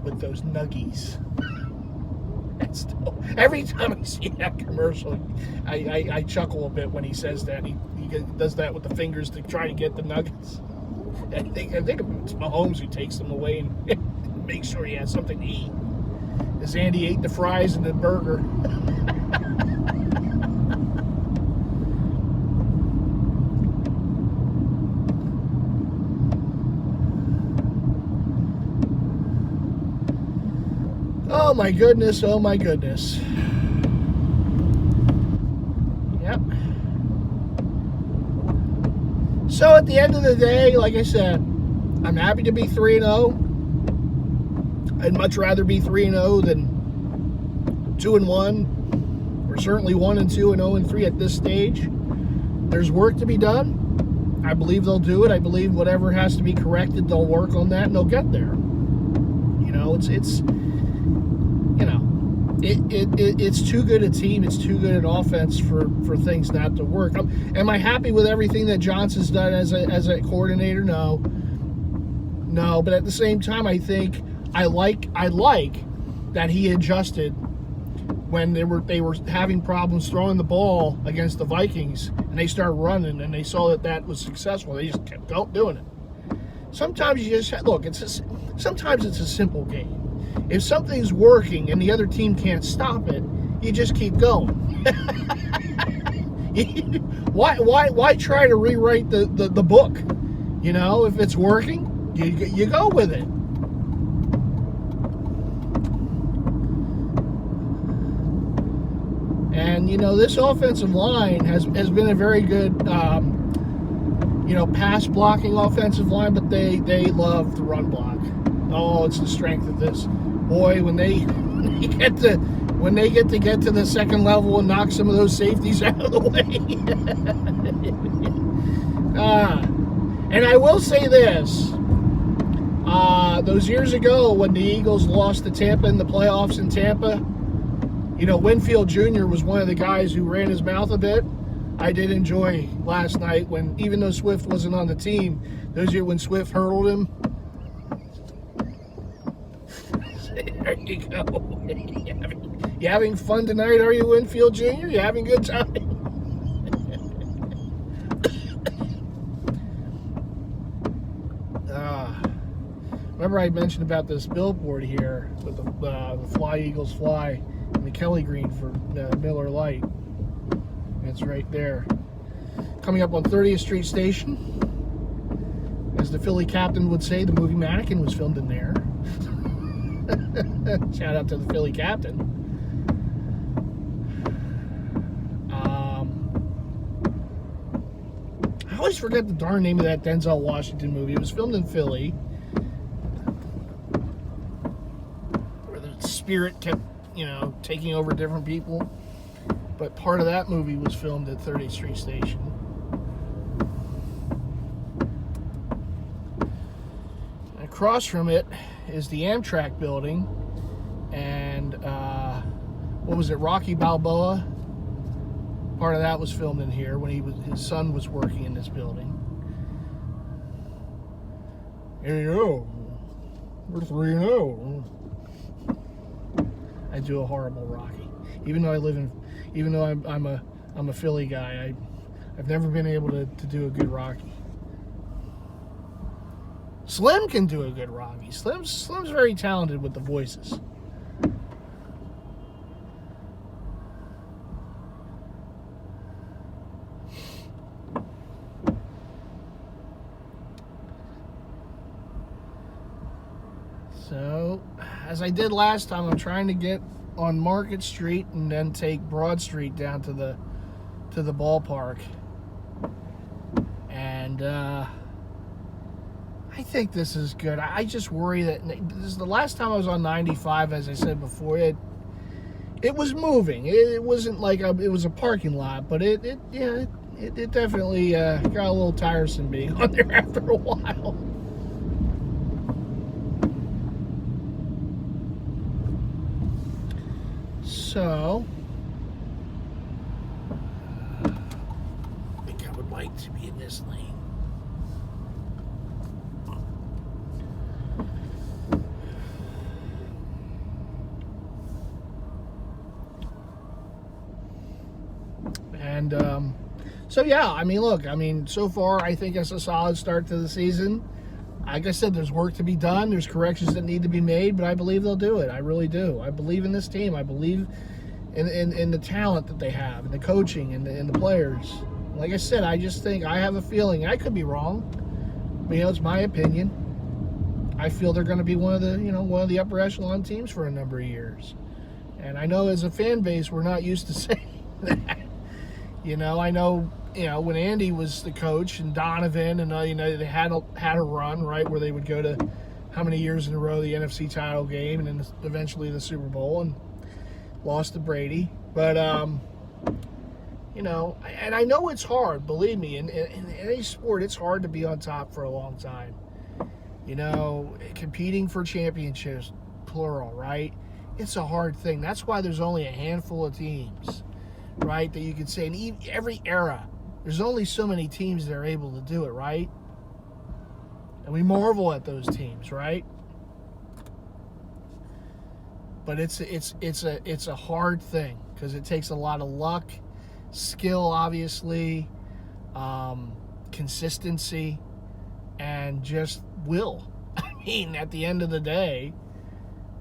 With those nuggies. Every time I see that commercial, I chuckle a bit when he says that. He does that with the fingers to try to get the nuggets. I think it's Mahomes who takes them away and makes sure he has something to eat. As Andy ate the fries and the burger. Oh my goodness, oh my goodness. Yep. So at the end of the day, like I said, I'm happy to be 3-0. I'd much rather be 3-0 than 2-1. Or certainly 1-2 and 0-3 at this stage. There's work to be done. I believe they'll do it. I believe whatever has to be corrected, they'll work on that and they'll get there. It's too good a team. It's too good an offense for things not to work. Am I happy with everything that Johnson's done as a coordinator? No. But at the same time, I think I like that he adjusted when they were having problems throwing the ball against the Vikings, and they started running, and they saw that was successful. They just kept doing it. Sometimes you just look. Sometimes it's a simple game. If something's working and the other team can't stop it, you just keep going. Why try to rewrite the book? If it's working, you go with it. And this offensive line has been a very good pass blocking offensive line, but they love the run block. Oh, it's the strength of this. Boy, when they get to get to the second level and knock some of those safeties out of the way. And I will say this. Those years ago when the Eagles lost to Tampa in the playoffs in Tampa, Winfield Jr. was one of the guys who ran his mouth a bit. I did enjoy last night when, even though Swift wasn't on the team, those years when Swift hurdled him. There you go. You having fun tonight, are you, Winfield Jr.? You having a good time? Remember I mentioned about this billboard here with the Fly Eagles Fly and the Kelly Green for Miller Lite. It's right there. Coming up on 30th Street Station. As the Philly captain would say, the movie Mannequin was filmed in there. Shout out to the Philly captain. I always forget the darn name of that Denzel Washington movie. It was filmed in Philly. Where the spirit kept, taking over different people. But part of that movie was filmed at 30th Street Station. Across from it is the Amtrak building, and what was it, Rocky Balboa? Part of that was filmed in here when his son was working in this building. Here you go. We're 3-0. I do a horrible Rocky, even though I'm a Philly guy. I've never been able to do a good Rocky. Slim can do a good Rocky. Slim's very talented with the voices. So, as I did last time, I'm trying to get on Market Street and then take Broad Street down to the ballpark. And I think this is good. I just worry that this is the last time I was on 95, as I said before. It was moving. It wasn't like it was a parking lot, but it definitely got a little tiresome being on there after a while. So, I think I would like to be in this lane. And so, yeah, I mean, look, so far I think it's a solid start to the season. Like I said, there's work to be done. There's corrections that need to be made, but I believe they'll do it. I really do. I believe in this team. I believe in the talent that they have, and the coaching, and the players. Like I said, I just think, I have a feeling, I could be wrong, but, it's my opinion. I feel they're going to be one of the upper echelon teams for a number of years. And I know as a fan base, we're not used to saying that. I know, when Andy was the coach and Donovan, and they had a run, right, where they would go to how many years in a row the NFC title game, and then eventually the Super Bowl, and lost to Brady. But and I know it's hard. Believe me, in any sport, it's hard to be on top for a long time. Competing for championships, plural, right? It's a hard thing. That's why there's only a handful of teams, right, that you could say in every era. There's only so many teams that are able to do it, right? And we marvel at those teams, right? But it's a hard thing, because it takes a lot of luck, skill, obviously, consistency, and just will. At the end of the day,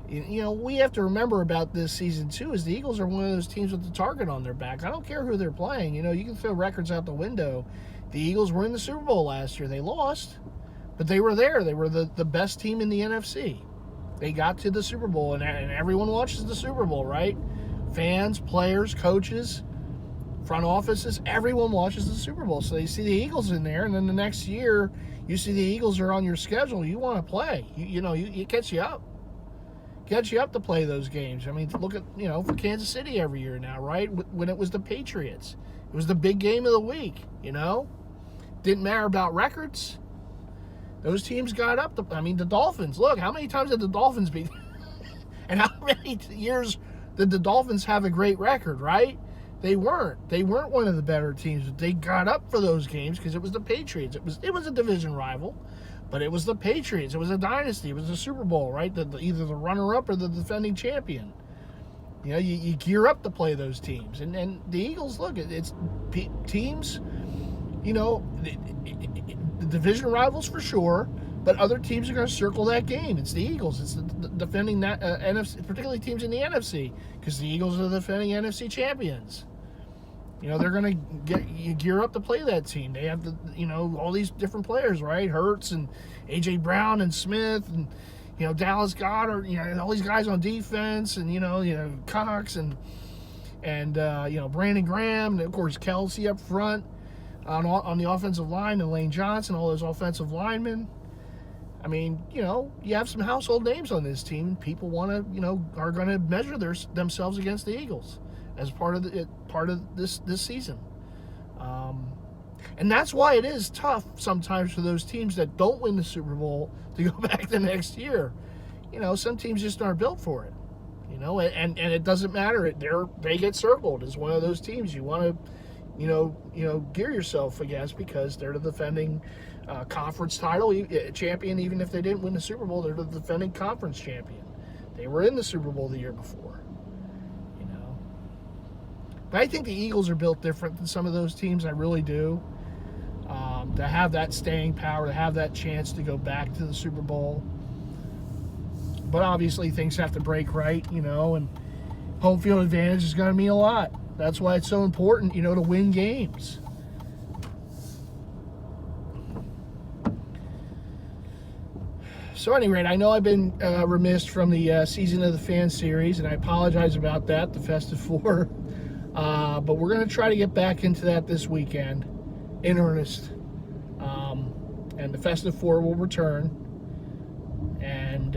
we have to remember about this season too, is the Eagles are one of those teams with the target on their back. I don't care who they're playing. You can throw records out the window. The Eagles were in the Super Bowl last year. They lost, but they were there. They were the best team in the NFC. They got to the Super Bowl, and everyone watches the Super Bowl, right? Fans, players, coaches, front offices, everyone watches the Super Bowl. So you see the Eagles in there, and then the next year you see the Eagles are on your schedule. You want to play. It gets you up. Gets you up to play those games. Look at, for Kansas City every year now, right? When it was the Patriots. It was the big game of the week, Didn't matter about records. Those teams got up. The Dolphins. Look, how many times did the Dolphins beat? And how many years did the Dolphins have a great record, right? They weren't. They weren't one of the better teams. But they got up for those games because it was the Patriots. It was a division rival. But it was the Patriots. It was a dynasty. It was a Super Bowl, right? Either the runner-up or the defending champion. You gear up to play those teams. And the Eagles, look, it's teams, the division rivals for sure, but other teams are going to circle that game. It's the Eagles. It's the defending that NFC, particularly teams in the NFC, because the Eagles are the defending NFC champions. They're going to gear up to play that team. They have all these different players, right? Hurts and A.J. Brown and Smith and, Dallas Goedert, all these guys on defense, and, Cox and Brandon Graham, and, of course, Kelsey up front on the offensive line, and Lane Johnson, all those offensive linemen. You have some household names on this team. People are going to measure themselves against the Eagles as part of this season, and that's why it is tough sometimes for those teams that don't win the Super Bowl to go back the next year. Some teams just aren't built for it. And it doesn't matter. They get circled as one of those teams you want to gear yourself against, because they're the defending conference title champion. Even if they didn't win the Super Bowl, they're the defending conference champion. They were in the Super Bowl the year before. But I think the Eagles are built different than some of those teams. I really do. To have that staying power, to have that chance to go back to the Super Bowl. But obviously things have to break right, and home field advantage is going to mean a lot. That's why it's so important, to win games. So at any rate, I know I've been remiss from the Season of the Fan series, and I apologize about that, the Festive Four. But we're going to try to get back into that this weekend in earnest. And the Festive Four will return, and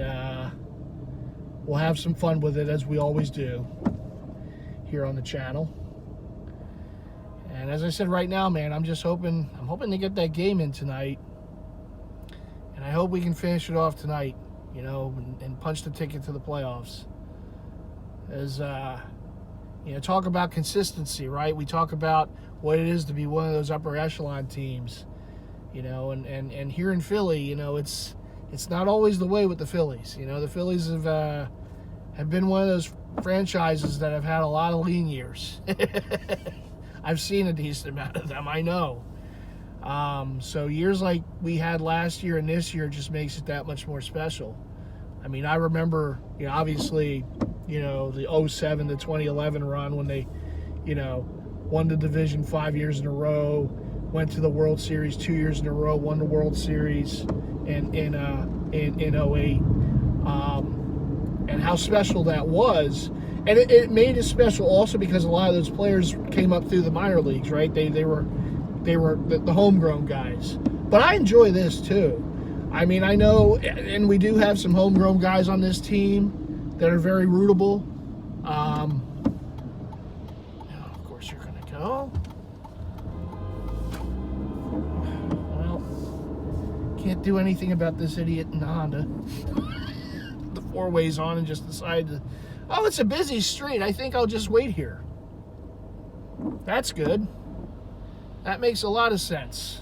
we'll have some fun with it, as we always do here on the channel. And as I said, right now, man, I'm hoping to get that game in tonight, and I hope we can finish it off tonight, you know, and punch the ticket to the playoffs. As you know, talk about consistency, right? We talk about what it is to be one of those upper echelon teams, you know, and here in Philly, you know, it's not always the way with the Phillies. You know, the Phillies have been one of those franchises that have had a lot of lean years. I've seen a decent amount of them, I know. So years like we had last year and this year just makes it that much more special. I mean, I remember, you know, obviously, you know, the 2007 to 2011 run when they, you know, won the division 5 years in a row, went to the World Series 2 years in a row, won the World Series in 2008, and how special that was. And it made it special also because a lot of those players came up through the minor leagues, right? They were the homegrown guys. But I enjoy this too. I mean, I know, and we do have some homegrown guys on this team that are very rootable. Now, of course, you're going to go. Well, can't do anything about this idiot in the Honda. The four-way's on and just decided to, oh, it's a busy street. I think I'll just wait here. That's good. That makes a lot of sense.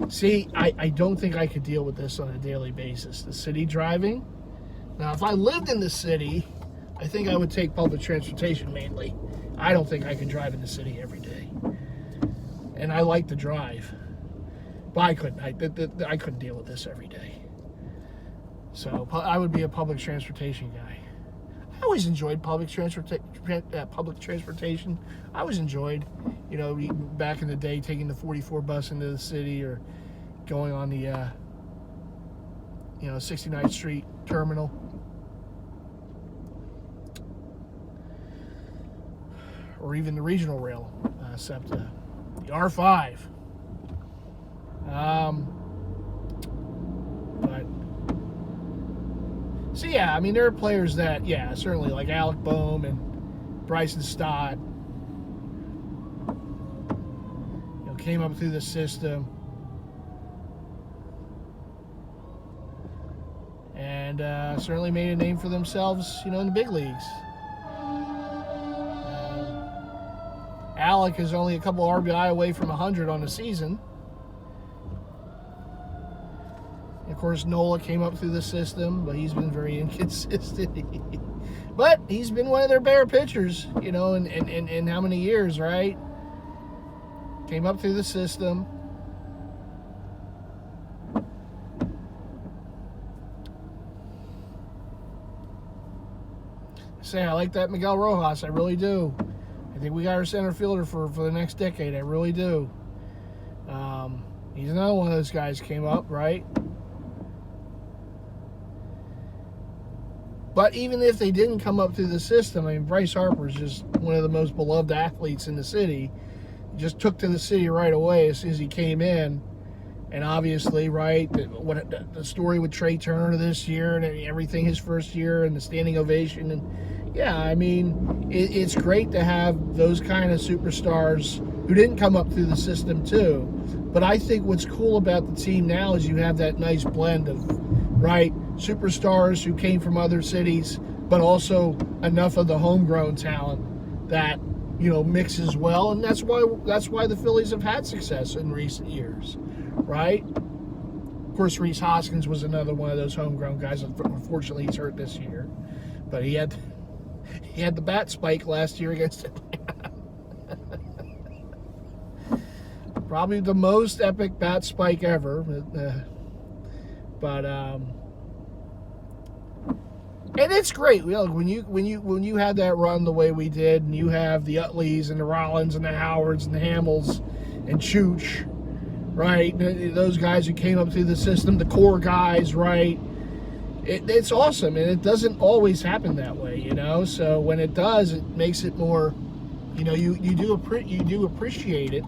See, I don't think I could deal with this on a daily basis. The city driving. Now, if I lived in the city, I think I would take public transportation mainly. I don't think I could drive in the city every day. And I like to drive. But I couldn't. I couldn't deal with this every day. So I would be a public transportation guy. I always enjoyed public transportation. I always enjoyed, you know, back in the day, taking the 44 bus into the city or going on the, you know, 69th Street terminal. Or even the regional rail, SEPTA, the R5. But so yeah, I mean, there are players that, yeah, certainly like Alec Boehm and Bryson Stott, you know, came up through the system and certainly made a name for themselves, you know, in the big leagues. Alec is only a couple RBI away from 100 on the season. Of course, Nola came up through the system, but he's been very inconsistent. But he's been one of their better pitchers, you know, in how many years, right? Came up through the system. I like that Miguel Rojas, I really do. I think we got our center fielder for the next decade, I really do. He's another one of those guys came up, right? But even if they didn't come up through the system, I mean, Bryce Harper is just one of the most beloved athletes in the city. He just took to the city right away as soon as he came in. And obviously, right, the story with Trey Turner this year and everything, his first year and the standing ovation. And yeah, I mean, it's great to have those kind of superstars who didn't come up through the system too. But I think what's cool about the team now is you have that nice blend of, right, superstars who came from other cities, but also enough of the homegrown talent that, you know, mixes well. And that's why the Phillies have had success in recent years, right? Of course, Rhys Hoskins was another one of those homegrown guys. Unfortunately, he's hurt this year, but he had the bat spike last year against Atlanta. Probably the most epic bat spike ever, and it's great. You know, when you had that run the way we did, and you have the Utleys and the Rollins and the Howards and the Hamels and Chooch, right? Those guys who came up through the system, the core guys, right? It's awesome, and it doesn't always happen that way, you know? So when it does, it makes it more You know, you do appreciate it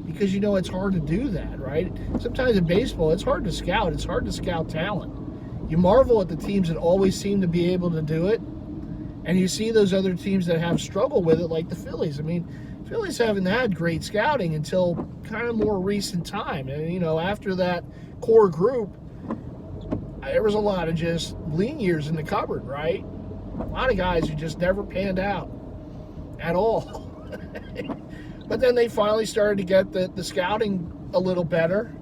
because you know it's hard to do that, right? Sometimes in baseball, it's hard to scout. It's hard to scout talent. You marvel at the teams that always seem to be able to do it, and you see those other teams that have struggled with it, like the Phillies. I mean, Phillies haven't had great scouting until kind of more recent time. And, you know, after that core group, there was a lot of just lean years in the cupboard, right? A lot of guys who just never panned out at all. But then they finally started to get the scouting a little better.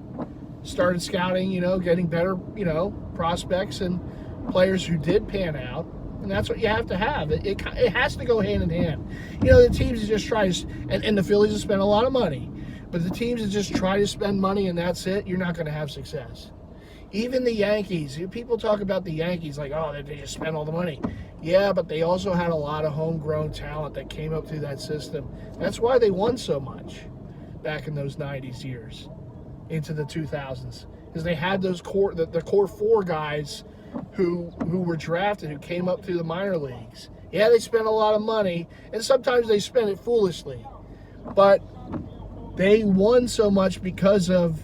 Started scouting, you know, getting better, you know, prospects and players who did pan out. And that's what you have to have. It has to go hand in hand. You know, the teams that just try to, and the Phillies have spent a lot of money, but the teams that just try to spend money and that's it, you're not going to have success. Even the Yankees, people talk about the Yankees like, oh, they just spent all the money. Yeah, but they also had a lot of homegrown talent that came up through that system. That's why they won so much back in those 90s years into the 2000s, because they had those core, the core four guys who were drafted, who came up through the minor leagues. Yeah, they spent a lot of money, and sometimes they spent it foolishly, but they won so much because of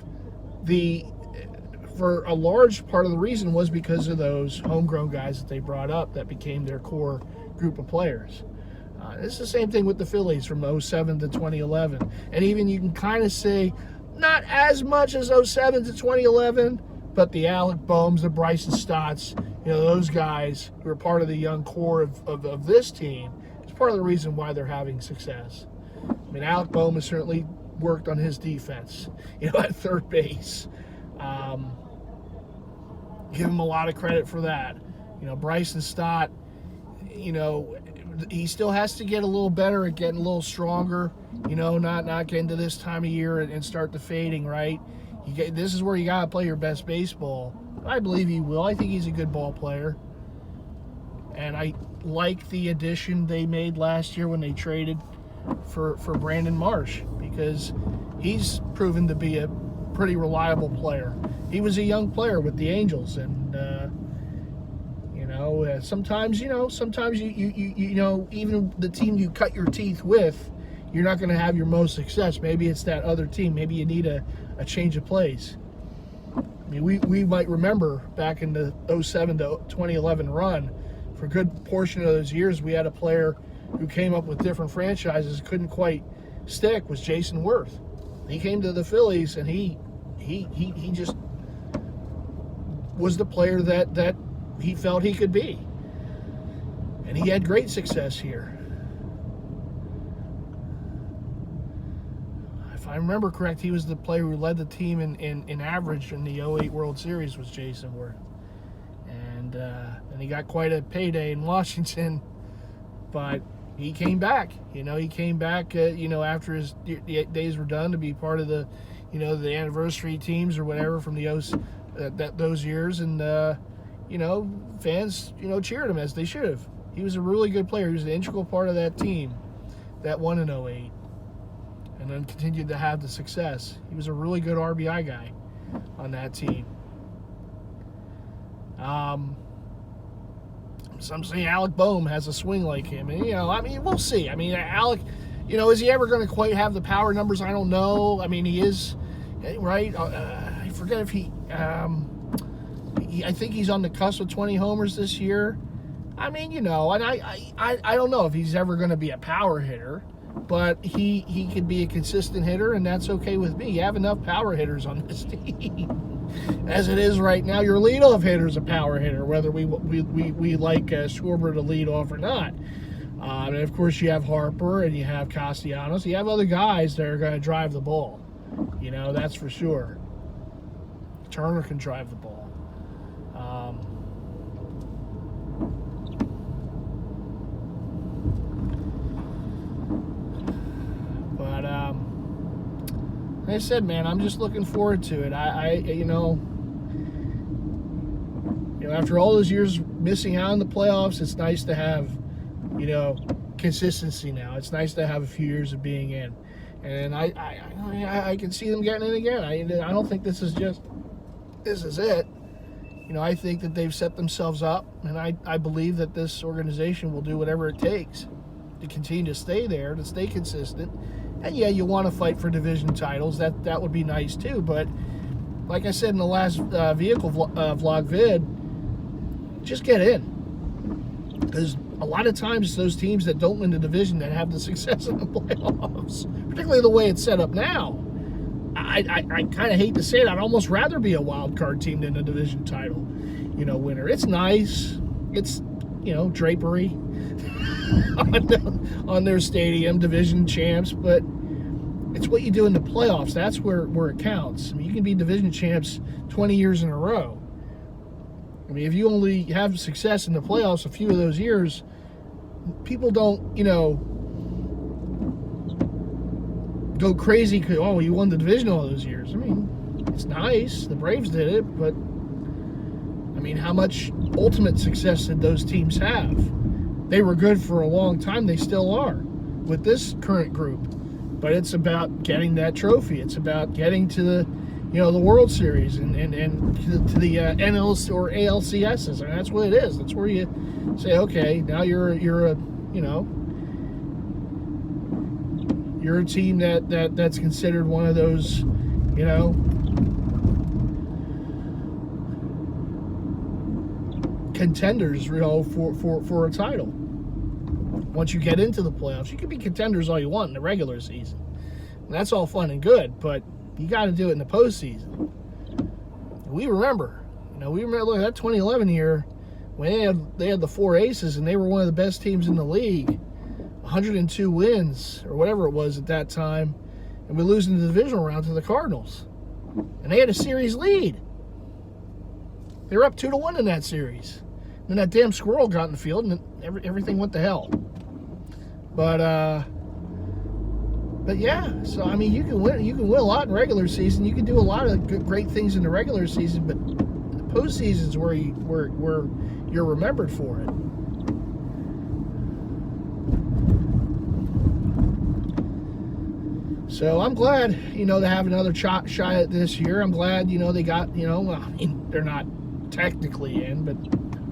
for a large part of the reason was because of those homegrown guys that they brought up that became their core group of players. It's the same thing with the Phillies from 07 to 2011. And even you can kind of say, not as much as 07 to 2011, but the Alec Boehms, the Bryson Stotts, you know, those guys who are part of the young core of this team, is part of the reason why they're having success. I mean, Alec Boehm has certainly worked on his defense, you know, at third base. Give him a lot of credit for that. You know, Bryson Stott, you know, he still has to get a little better at getting a little stronger, you know, not getting to this time of year and start the fading, right? This is where you got to play your best baseball. I believe he will. I think he's a good ball player. And I like the addition they made last year when they traded for Brandon Marsh, because he's proven to be a pretty reliable player. He was a young player with the Angels, and sometimes you know, even the team you cut your teeth with, you're not going to have your most success. Maybe it's that other team. Maybe you need a change of place. I mean, we might remember back in the 07 to 2011 run, for a good portion of those years, we had a player who came up with different franchises, couldn't quite stick, was Jason Worth. He came to the Phillies, and he just was the player that he felt he could be. And he had great success here. If I remember correct, he was the player who led the team in average in the 08 World Series, was Jason Worth. And he got quite a payday in Washington, but he came back. He came back, after his days were done, to be part of the, the anniversary teams or whatever from the those years. And, fans, cheered him as they should have. He was a really good player. He was an integral part of that team that won in 08 and then continued to have the success. He was a really good RBI guy on that team. Some say Alec Boehm has a swing like him. And, we'll see. I mean, Alec, is he ever going to quite have the power numbers? I don't know. I mean, he is, right? I forget if I think he's on the cusp of 20 homers this year. I mean, and I don't know if he's ever going to be a power hitter, but he could be a consistent hitter, and that's okay with me. You have enough power hitters on this team. As it is right now, your leadoff hitter is a power hitter, whether we like Schwarber to lead off or not. And of course, you have Harper and you have Castellanos. You have other guys that are going to drive the ball. That's for sure. Turner can drive the ball. Like I said, man, I'm just looking forward to it. After all those years missing out on the playoffs, it's nice to have, consistency now. It's nice to have a few years of being in. And I can see them getting in again. I don't think this is it. I think that they've set themselves up, and I believe that this organization will do whatever it takes to continue to stay there, to stay consistent. And yeah, you want to fight for division titles. That would be nice too. But like I said in the last vehicle vlog vid, just get in. Because a lot of times those teams that don't win the division that have the success in the playoffs, particularly the way it's set up now, I kind of hate to say it, I'd almost rather be a wild card team than a division title, winner. It's nice. It's, drapery on their stadium, division champs, but it's what you do in the playoffs. That's where it counts. I mean, you can be division champs 20 years in a row. I mean, if you only have success in the playoffs a few of those years, people don't, go crazy because, oh, you won the division all those years. I mean, it's nice. The Braves did it, but, I mean, how much ultimate success did those teams have? They were good for a long time. They still are with this current group. But it's about getting that trophy. It's about getting to the, the World Series and to the NLs or ALCSs. I mean, that's what it is. That's where you say, okay, now you're a you're a team that's considered one of those, contenders, for a title. Once you get into the playoffs, you can be contenders all you want in the regular season. And that's all fun and good, but you got to do it in the postseason. We remember, look, that 2011 year when they had the 4 aces and they were one of the best teams in the league, 102 wins or whatever it was at that time, and we lose in the divisional round to the Cardinals, and they had a series lead. They were up 2-1 in that series. And then that damn squirrel got in the field, and everything went to hell. But yeah, so I mean, you can win a lot in regular season. You can do a lot of great things in the regular season, but the postseason is where you're remembered for it. So I'm glad, they have another shot at this year. I'm glad, they got, I mean, they're not technically in, but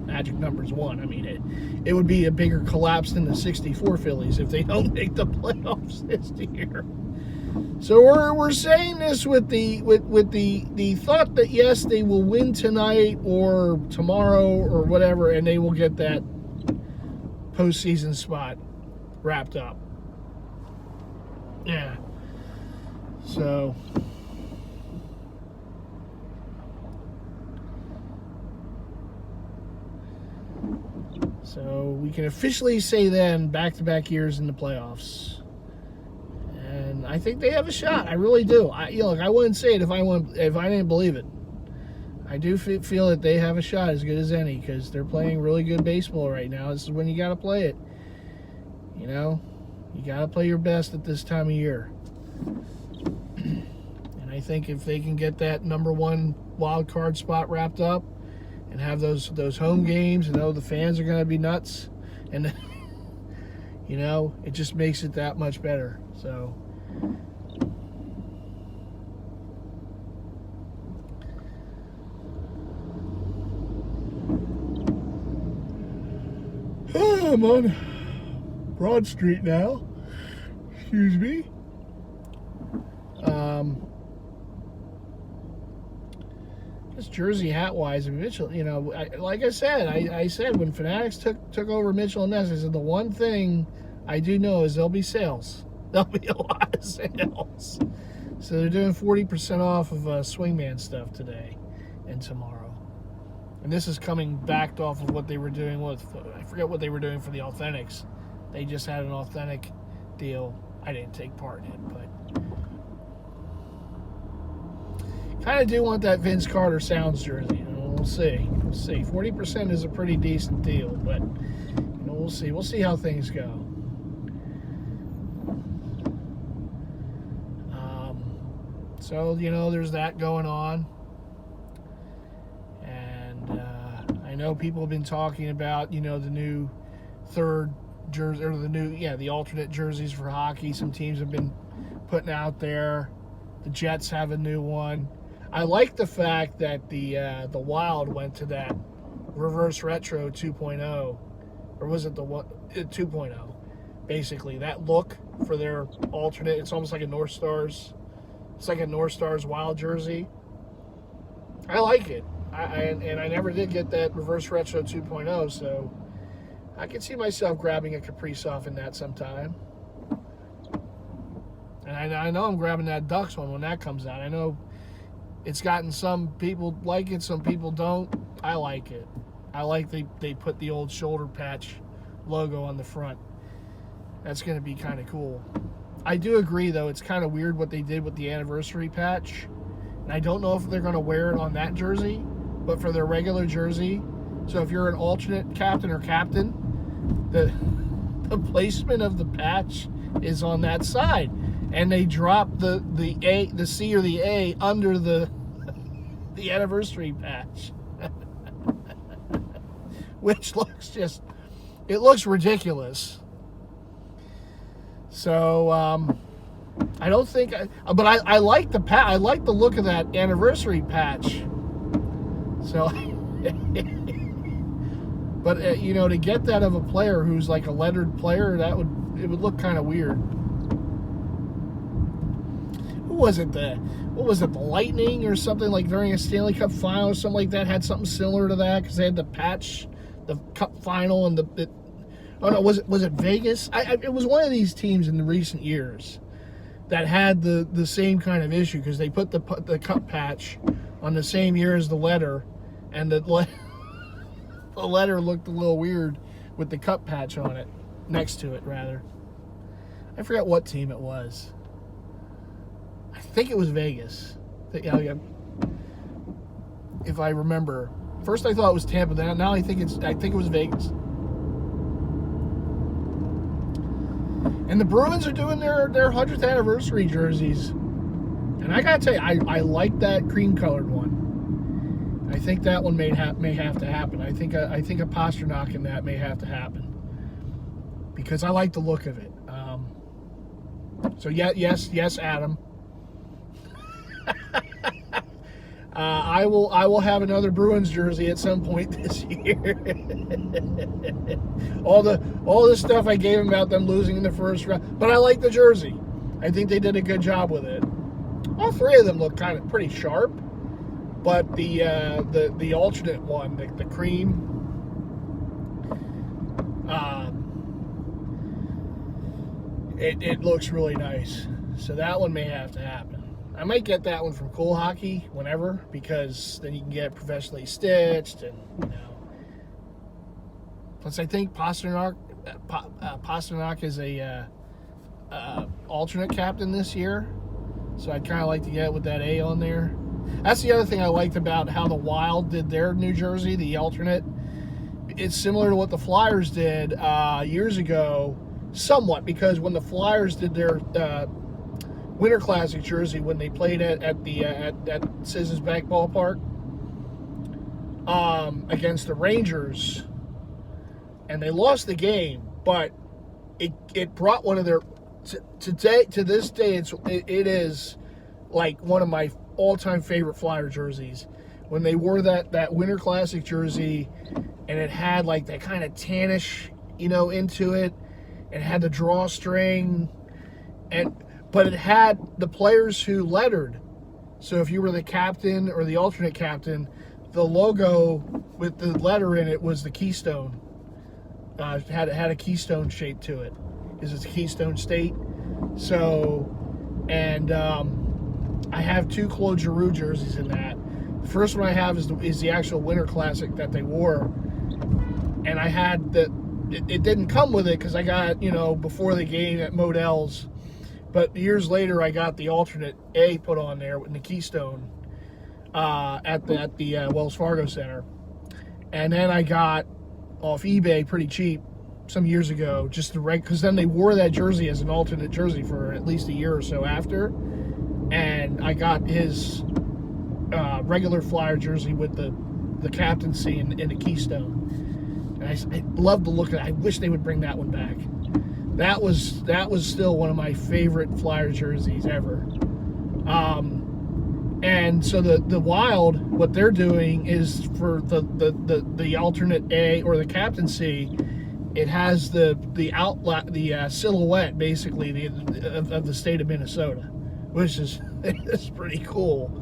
magic number's 1. I mean, it would be a bigger collapse than the '64 Phillies if they don't make the playoffs this year. So we're saying this with the thought that yes, they will win tonight or tomorrow or whatever, and they will get that postseason spot wrapped up. Yeah. So we can officially say then back-to-back years in the playoffs, and I think they have a shot. I really do. I wouldn't say it if I didn't believe it. I do feel that they have a shot as good as any because they're playing really good baseball right now. This is when you got to play it. You got to play your best at this time of year. And I think if they can get that number 1 wild card spot wrapped up and have those home games, the fans are going to be nuts, and it just makes it that much better. So I'm on Broad Street now. Excuse me. Just jersey hat wise, Mitchell, like I said, I said when Fanatics took over Mitchell and Ness, I said the one thing I do know is there'll be sales. There'll be a lot of sales. So they're doing 40% off of Swingman stuff today and tomorrow. And this is coming back off of what they were doing with, I forget what they were doing for the Authentics. They just had an Authentic deal. I didn't take part in it, but kind of do want that Vince Carter Sounds jersey. We'll see. 40% is a pretty decent deal, but we'll see. We'll see how things go. So there's that going on, and I know people have been talking about the new third jersey, or the alternate jerseys for hockey. Some teams have been putting out there. The Jets have a new one. I like the fact that the Wild went to that reverse retro 2.0, or was it the 2.0? basically. That look for their alternate, it's almost like a North Stars. It's like a North Stars Wild jersey. I like it. And I never did get that Reverse Retro 2.0, so I can see myself grabbing a Kaprizov in that sometime. And I know I'm grabbing that Ducks one when that comes out. I know it's gotten some people like it, some people don't. I like it. I like they put the old shoulder patch logo on the front. That's going to be kind of cool. I do agree, though, it's kind of weird what they did with the anniversary patch. And I don't know if they're going to wear it on that jersey, but for their regular jersey. So if you're an alternate captain or captain, the placement of the patch is on that side. And they drop the C or the A under the anniversary patch. Which it looks ridiculous. So I don't think, but I like I like the look of that anniversary patch. So, but to get that of a player who's like a lettered player, it would look kind of weird. Who was it? The Lightning or something, like during a Stanley Cup final or something like that, had something similar to that because they had the patch, the Cup final, and oh no, was it Vegas? It was one of these teams in the recent years that had the same kind of issue because they put the Cup patch on the same year as the letter, and the letter looked a little weird with the Cup patch on it, next to it rather. I forgot what team it was. I think it was Vegas. Yeah, if I remember. First I thought it was Tampa. Now I think it was Vegas. And the Bruins are doing their 100th anniversary jerseys. And I gotta tell you, I like that cream colored one. I think that one may have to happen. I think a Pasternak in that may have to happen. Because I like the look of it. So yes, Adam. I will have another Bruins jersey at some point this year. all the stuff I gave him about them losing in the first round, but I like the jersey. I think they did a good job with it. All three of them look kind of pretty sharp, but the alternate one, the cream, it looks really nice. So that one may have to happen. I might get that one from Cool Hockey whenever, because then you can get it professionally stitched, and plus I think Pasternak is a alternate captain this year, so I'd kind of like to get it with that A on there. That's the other thing I liked about how the Wild did their New Jersey, the alternate. It's similar to what the Flyers did years ago, somewhat, because when the Flyers did their Winter Classic jersey when they played at Citizens Bank Ballpark against the Rangers, and they lost the game, but it brought one of their to this day it is like one of my all-time favorite Flyer jerseys. When they wore that Winter Classic jersey, and it had like that kind of tannish into it, and had the drawstring, but it had the players who lettered. So if you were the captain or the alternate captain, the logo with the letter in it was the Keystone. It had a Keystone shape to it, because it's a Keystone State. So, and I have two Claude Giroux jerseys in that. The first one I have is the actual Winter Classic that they wore, and I had it didn't come with it because I got before the game at Modell's. But years later, I got the alternate A put on there with the Keystone at the Wells Fargo Center. And then I got off eBay pretty cheap some years ago, just because then they wore that jersey as an alternate jersey for at least a year or so after. And I got his regular Flyer jersey with the captaincy and the Keystone. And I love the look of it. I wish they would bring that one back. That was still one of my favorite Flyer jerseys ever. And so the Wild, what they're doing is for the alternate A or the captaincy it has the silhouette basically of the state of Minnesota, which is it's pretty cool.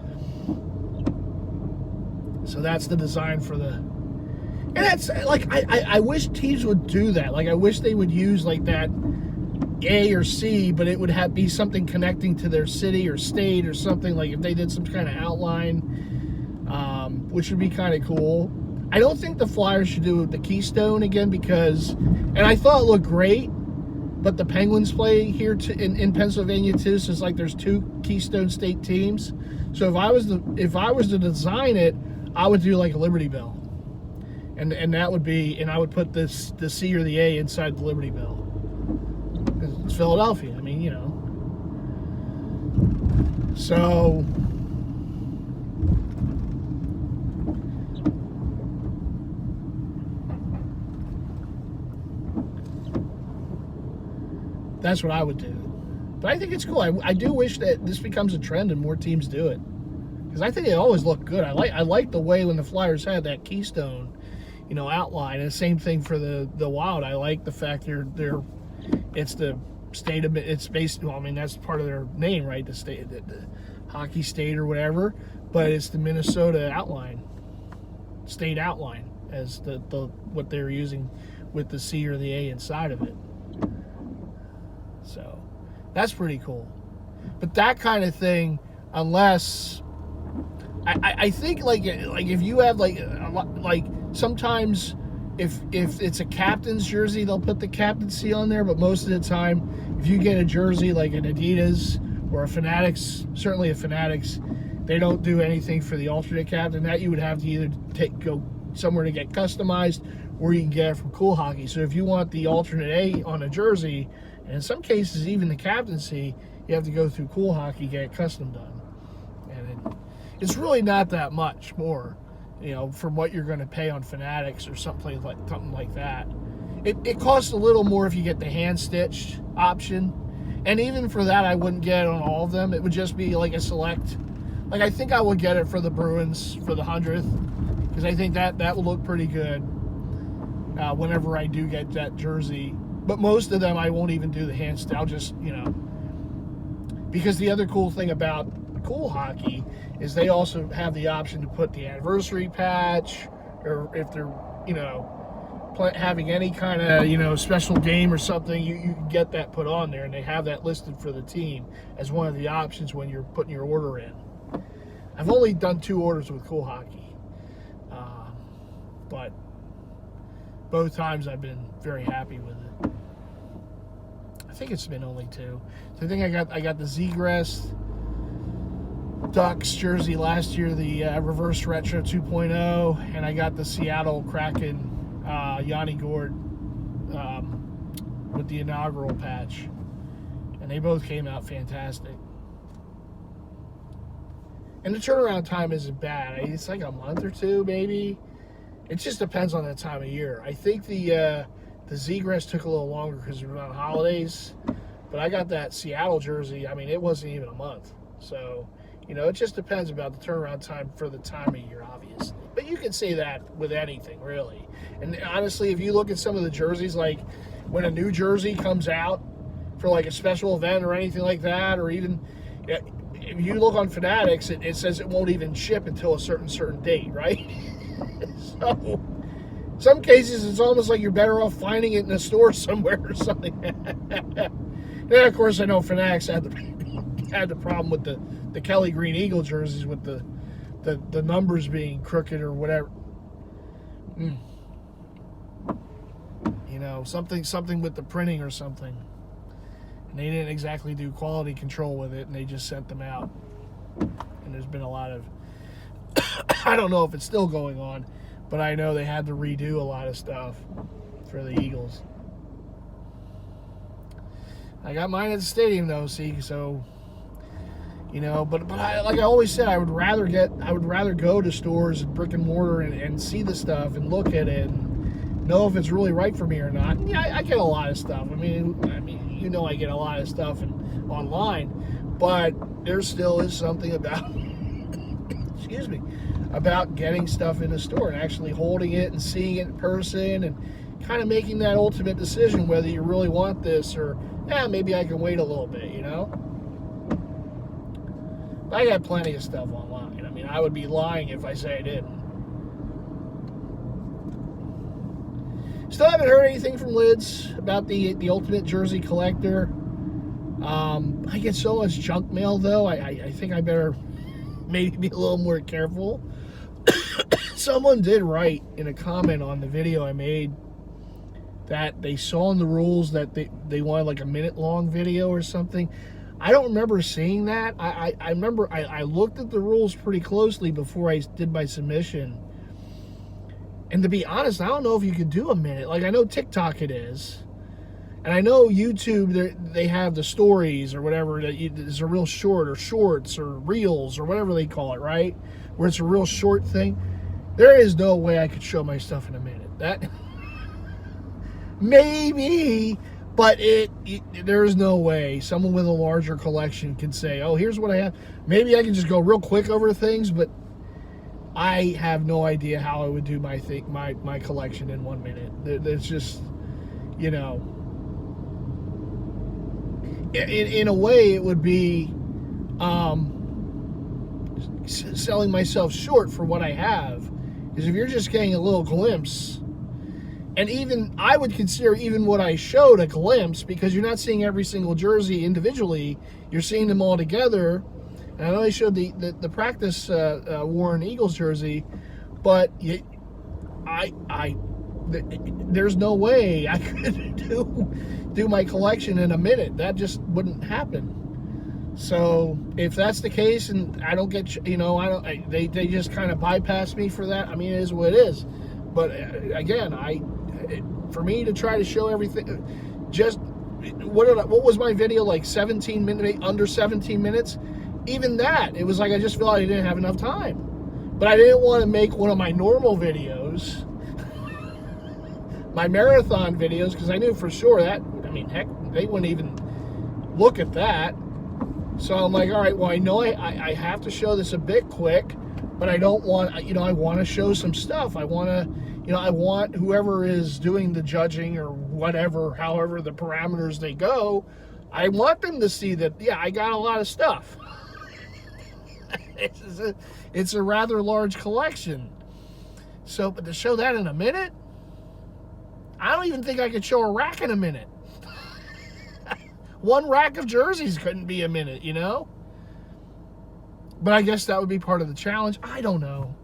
So that's the design for the. And that's like I wish teams would do that. Like I wish they would use like that A or C, but it would be something connecting to their city or state or something. Like if they did some kind of outline, which would be kind of cool. I don't think the Flyers should do the Keystone again because, and I thought it looked great, but the Penguins play here in Pennsylvania too. So it's like there's 2 Keystone State teams. So if I was to design it, I would do like a Liberty Bell, and that would be, and I would put the C or the A inside the Liberty Bell. It's Philadelphia. I mean, you know. So that's what I would do. But I think it's cool. I do wish that this becomes a trend and more teams do it. Because I think it always looked good. I like the way when the Flyers had that Keystone, you know, outline. And the same thing for the Wild. I like the fact it's the state of, it's based, well, I mean, that's part of their name, right? The state, the hockey state or whatever. But it's the Minnesota outline, state outline, as the what they're using with the C or the A inside of it. So that's pretty cool. But that kind of thing, unless I think like if you have like sometimes if it's a captain's jersey, they'll put the captaincy on there, but most of the time if you get a jersey like an Adidas or a Fanatics, certainly a Fanatics, they don't do anything for the alternate captain. That you would have to either go somewhere to get customized, or you can get it from Cool Hockey. So if you want the alternate A on a jersey, and in some cases even the captaincy, you have to go through Cool Hockey, get it custom done. And it's really not that much more, you know, from what you're going to pay on Fanatics or something like that. It costs a little more if you get the hand-stitched option. And even for that, I wouldn't get it on all of them. It would just be like a select. Like, I think I would get it for the Bruins for the 100th, because I think that will look pretty good whenever I do get that jersey. But most of them, I won't even do the hand-stitch. I'll just, you know, because the other cool thing about Cool Hockey is they also have the option to put the anniversary patch, or if they're, you know, having any kind of, you know, special game or something, you can get that put on there, and they have that listed for the team as one of the options when you're putting your order in. I've only done 2 orders with Cool Hockey, but both times I've been very happy with it. I think it's been only 2. So I think I got the Zegras Ducks jersey last year, the reverse retro 2.0, and I got the Seattle Kraken Yanni Gourde with the inaugural patch, and they both came out fantastic. And the turnaround time isn't bad. It's like a month or 2, maybe. It just depends on the time of year. I think the Zegras took a little longer because we were on holidays, but I got that Seattle jersey. I mean, it wasn't even a month. So, you know, it just depends about the turnaround time for the time of year, obviously. But you can say that with anything, really. And honestly, if you look at some of the jerseys, like when a new jersey comes out for like a special event or anything like that, or even if you look on Fanatics, it says it won't even ship until a certain date, right? So, some cases it's almost like you're better off finding it in a store somewhere or something. And of course, I know Fanatics had the problem with the Kelly Green Eagle jerseys with the numbers being crooked or whatever. You know, something with the printing or something. And they didn't exactly do quality control with it, and they just sent them out. And there's been a lot of, I don't know if it's still going on, but I know they had to redo a lot of stuff for the Eagles. I got mine at the stadium though, see, so, you know, but I, like I always said, I would rather go to stores and brick and mortar and see the stuff and look at it and know if it's really right for me or not. Yeah, I get a lot of stuff. I mean, you know, I get a lot of stuff online, but there still is something about, about getting stuff in the store and actually holding it and seeing it in person and, kind of making that ultimate decision whether you really want this or, yeah, maybe I can wait a little bit, you know? I got plenty of stuff online. I mean, I would be lying if I say I didn't. Still haven't heard anything from Lids about the Ultimate Jersey Collector. I get so much junk mail, though. I think I better maybe be a little more careful. Someone did write in a comment on the video I made that they saw in the rules that they wanted like a minute-long video or something. I don't remember seeing that. I remember I looked at the rules pretty closely before I did my submission. And to be honest, I don't know if you could do a minute. Like, I know TikTok it is. And I know YouTube, they have the stories or whatever that is a real short, or shorts or reels or whatever they call it, right? Where it's a real short thing. There is no way I could show my stuff in a minute. That maybe, but there's no way someone with a larger collection can say, oh, here's what I have. Maybe I can just go real quick over things, but I have no idea how I would do my collection in 1 minute. There's just, you know, in a way it would be selling myself short for what I have. Because if you're just getting a little glimpse, and even I would consider even what I showed a glimpse, because you're not seeing every single jersey individually, you're seeing them all together. And I know they showed the practice worn Eagles jersey, but there's no way I could do my collection in a minute. That just wouldn't happen. So if that's the case, and I don't get, you know, they just kind of bypass me for that. I mean, it is what it is. But again, for me to try to show everything, just what was my video, like 17 minutes, under 17 minutes? Even that, it was like I just felt like I didn't have enough time. But I didn't want to make one of my normal videos, my marathon videos, because I knew for sure that, I mean, heck, they wouldn't even look at that. So I'm like, all right, well, I know I have to show this a bit quick, but I don't want, you know, I want to show some stuff. I want to, you know, I want whoever is doing the judging or whatever, however the parameters they go, I want them to see that, yeah, I got a lot of stuff. It's a rather large collection. So, but to show that in a minute, I don't even think I could show a rack in a minute. One rack of jerseys couldn't be a minute, you know? But I guess that would be part of the challenge. I don't know.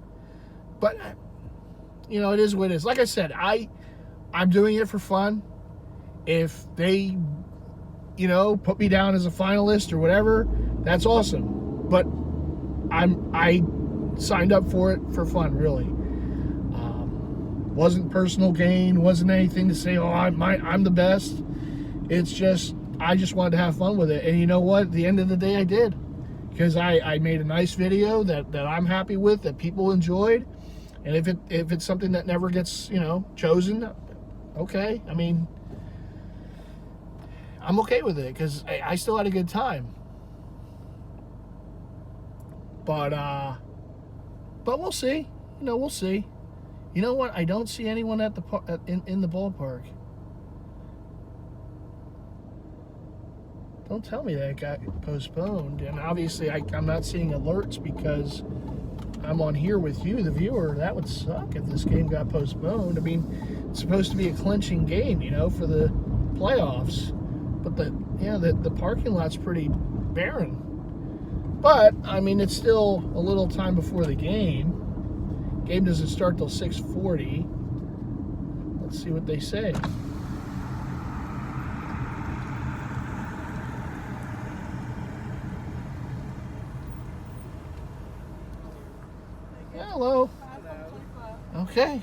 But, you know, it is what it is. Like I said, I'm doing it for fun. If they, you know, put me down as a finalist or whatever, that's awesome. But I signed up for it for fun, really. Wasn't personal gain, wasn't anything to say, oh, I'm the best. It's just, I just wanted to have fun with it. And you know what? At the end of the day, I did. Because I made a nice video that I'm happy with, that people enjoyed. And if it's something that never gets, you know, chosen, okay. I mean, I'm okay with it because I still had a good time. But we'll see. You know, we'll see. You know what? I don't see anyone at the in the ballpark. Don't tell me that it got postponed. And obviously, I'm not seeing alerts because I'm on here with you, the viewer. That would suck if this game got postponed. I mean, it's supposed to be a clinching game, you know, for the playoffs. But the parking lot's pretty barren. But, I mean, it's still a little time before the game. Game doesn't start till 6:40. Let's see what they say. Hello. Okay.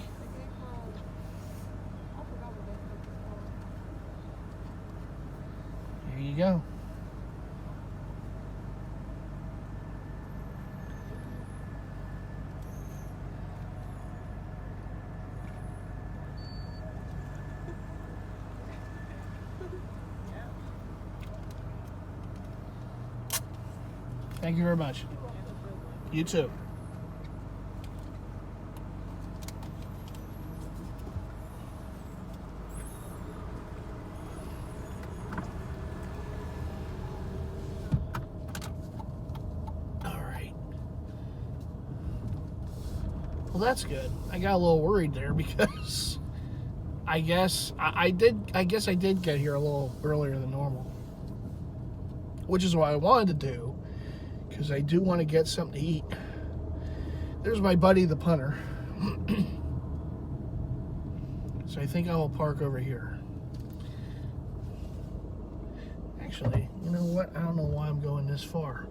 Here you go. Thank you very much. You too. Well, that's good. I got a little worried there because I guess I did get here a little earlier than normal, which is what I wanted to do because I do want to get something to eat. There's my buddy, the punter. So I think I will park over here. Actually, you know what? I don't know why I'm going this far.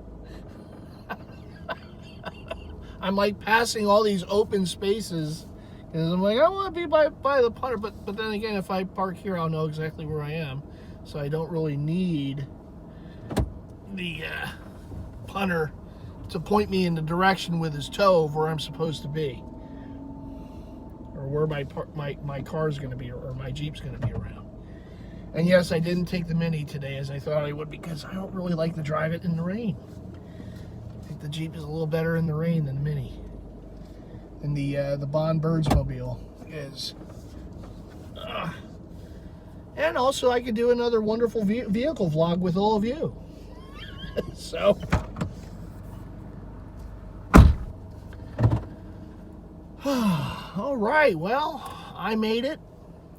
I'm like passing all these open spaces because I'm like, I want to be by the punter, but then again, if I park here, I'll know exactly where I am, so I don't really need the punter to point me in the direction with his toe of where I'm supposed to be, or where my car's going to be, or my Jeep's going to be around. And yes, I didn't take the Mini today as I thought I would because I don't really like to drive it in the rain. I think the Jeep is a little better in the rain than the Mini. And the Bond Birdsmobile is. And also I could do another wonderful vehicle vlog with all of you. So. All right, well, I made it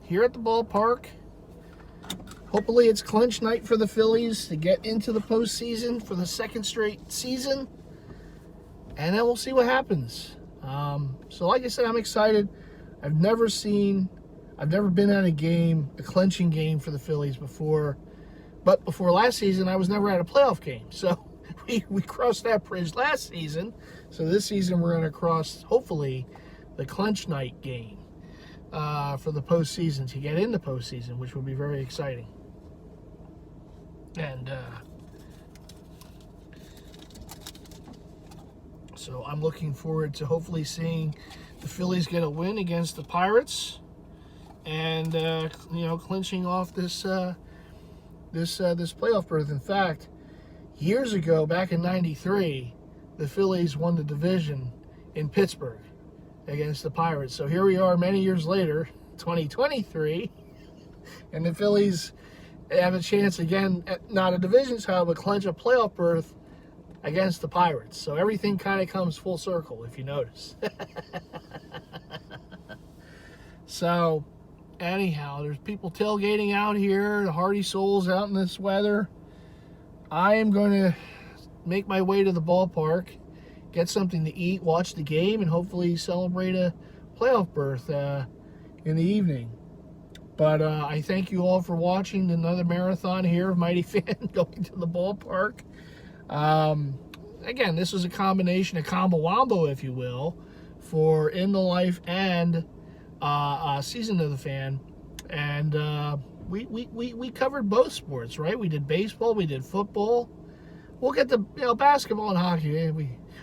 here at the ballpark. Hopefully it's clinch night for the Phillies to get into the postseason for the second straight season. And then we'll see what happens. So like I said, I'm excited. I've never been at a game, a clinching game for the Phillies before. But before last season, I was never at a playoff game. So we crossed that bridge last season. So this season we're going to cross, hopefully, the clinch night game for the postseason, to get in the postseason, which will be very exciting. And so I'm looking forward to hopefully seeing the Phillies get a win against the Pirates, and clinching off this playoff berth. In fact, years ago, back in '93, the Phillies won the division in Pittsburgh against the Pirates. So here we are many years later, 2023, and the Phillies have a chance again, not a division title, but clinch a playoff berth against the Pirates. So everything kind of comes full circle, if you notice. So anyhow, there's people tailgating out here, the hardy souls out in this weather. I am going to make my way to the ballpark, get something to eat, watch the game, and hopefully celebrate a playoff berth in the evening. But I thank you all for watching another marathon here of MightyFan going to the ballpark. Again, this is a combination, a combo wombo, if you will, for In the Life and Season of the Fan. And we covered both sports, right? We did baseball, we did football. We'll get the basketball and hockey.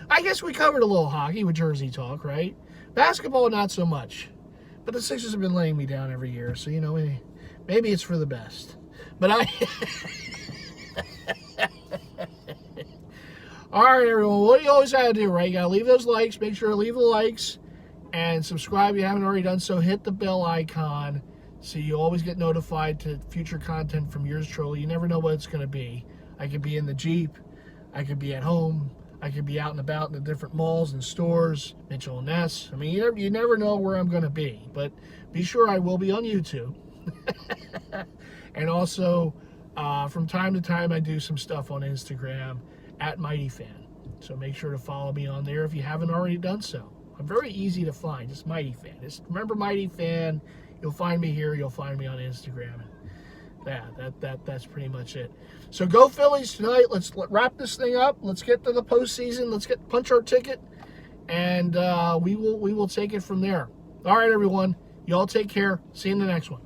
I guess we covered a little hockey with Jersey Talk, right? Basketball, not so much. But the Sixers have been laying me down every year, so, maybe it's for the best. But all right, everyone, what do you always have to do, right? You got to leave those likes. Make sure to leave the likes and subscribe if you haven't already done so. Hit the bell icon so you always get notified to future content from yours truly. You never know what it's going to be. I could be in the Jeep. I could be at home. I could be out and about in the different malls and stores, Mitchell and Ness. I mean, you never know where I'm going to be. But be sure I will be on YouTube. And also, from time to time, I do some stuff on Instagram at MightyFan. So make sure to follow me on there if you haven't already done so. I'm very easy to find. Just MightyFan. Just remember MightyFan. You'll find me here. You'll find me on Instagram. Yeah, that's pretty much it. So go Phillies tonight. Let's wrap this thing up. Let's get to the postseason. Let's punch our ticket, and we will take it from there. All right, everyone. Y'all take care. See you in the next one.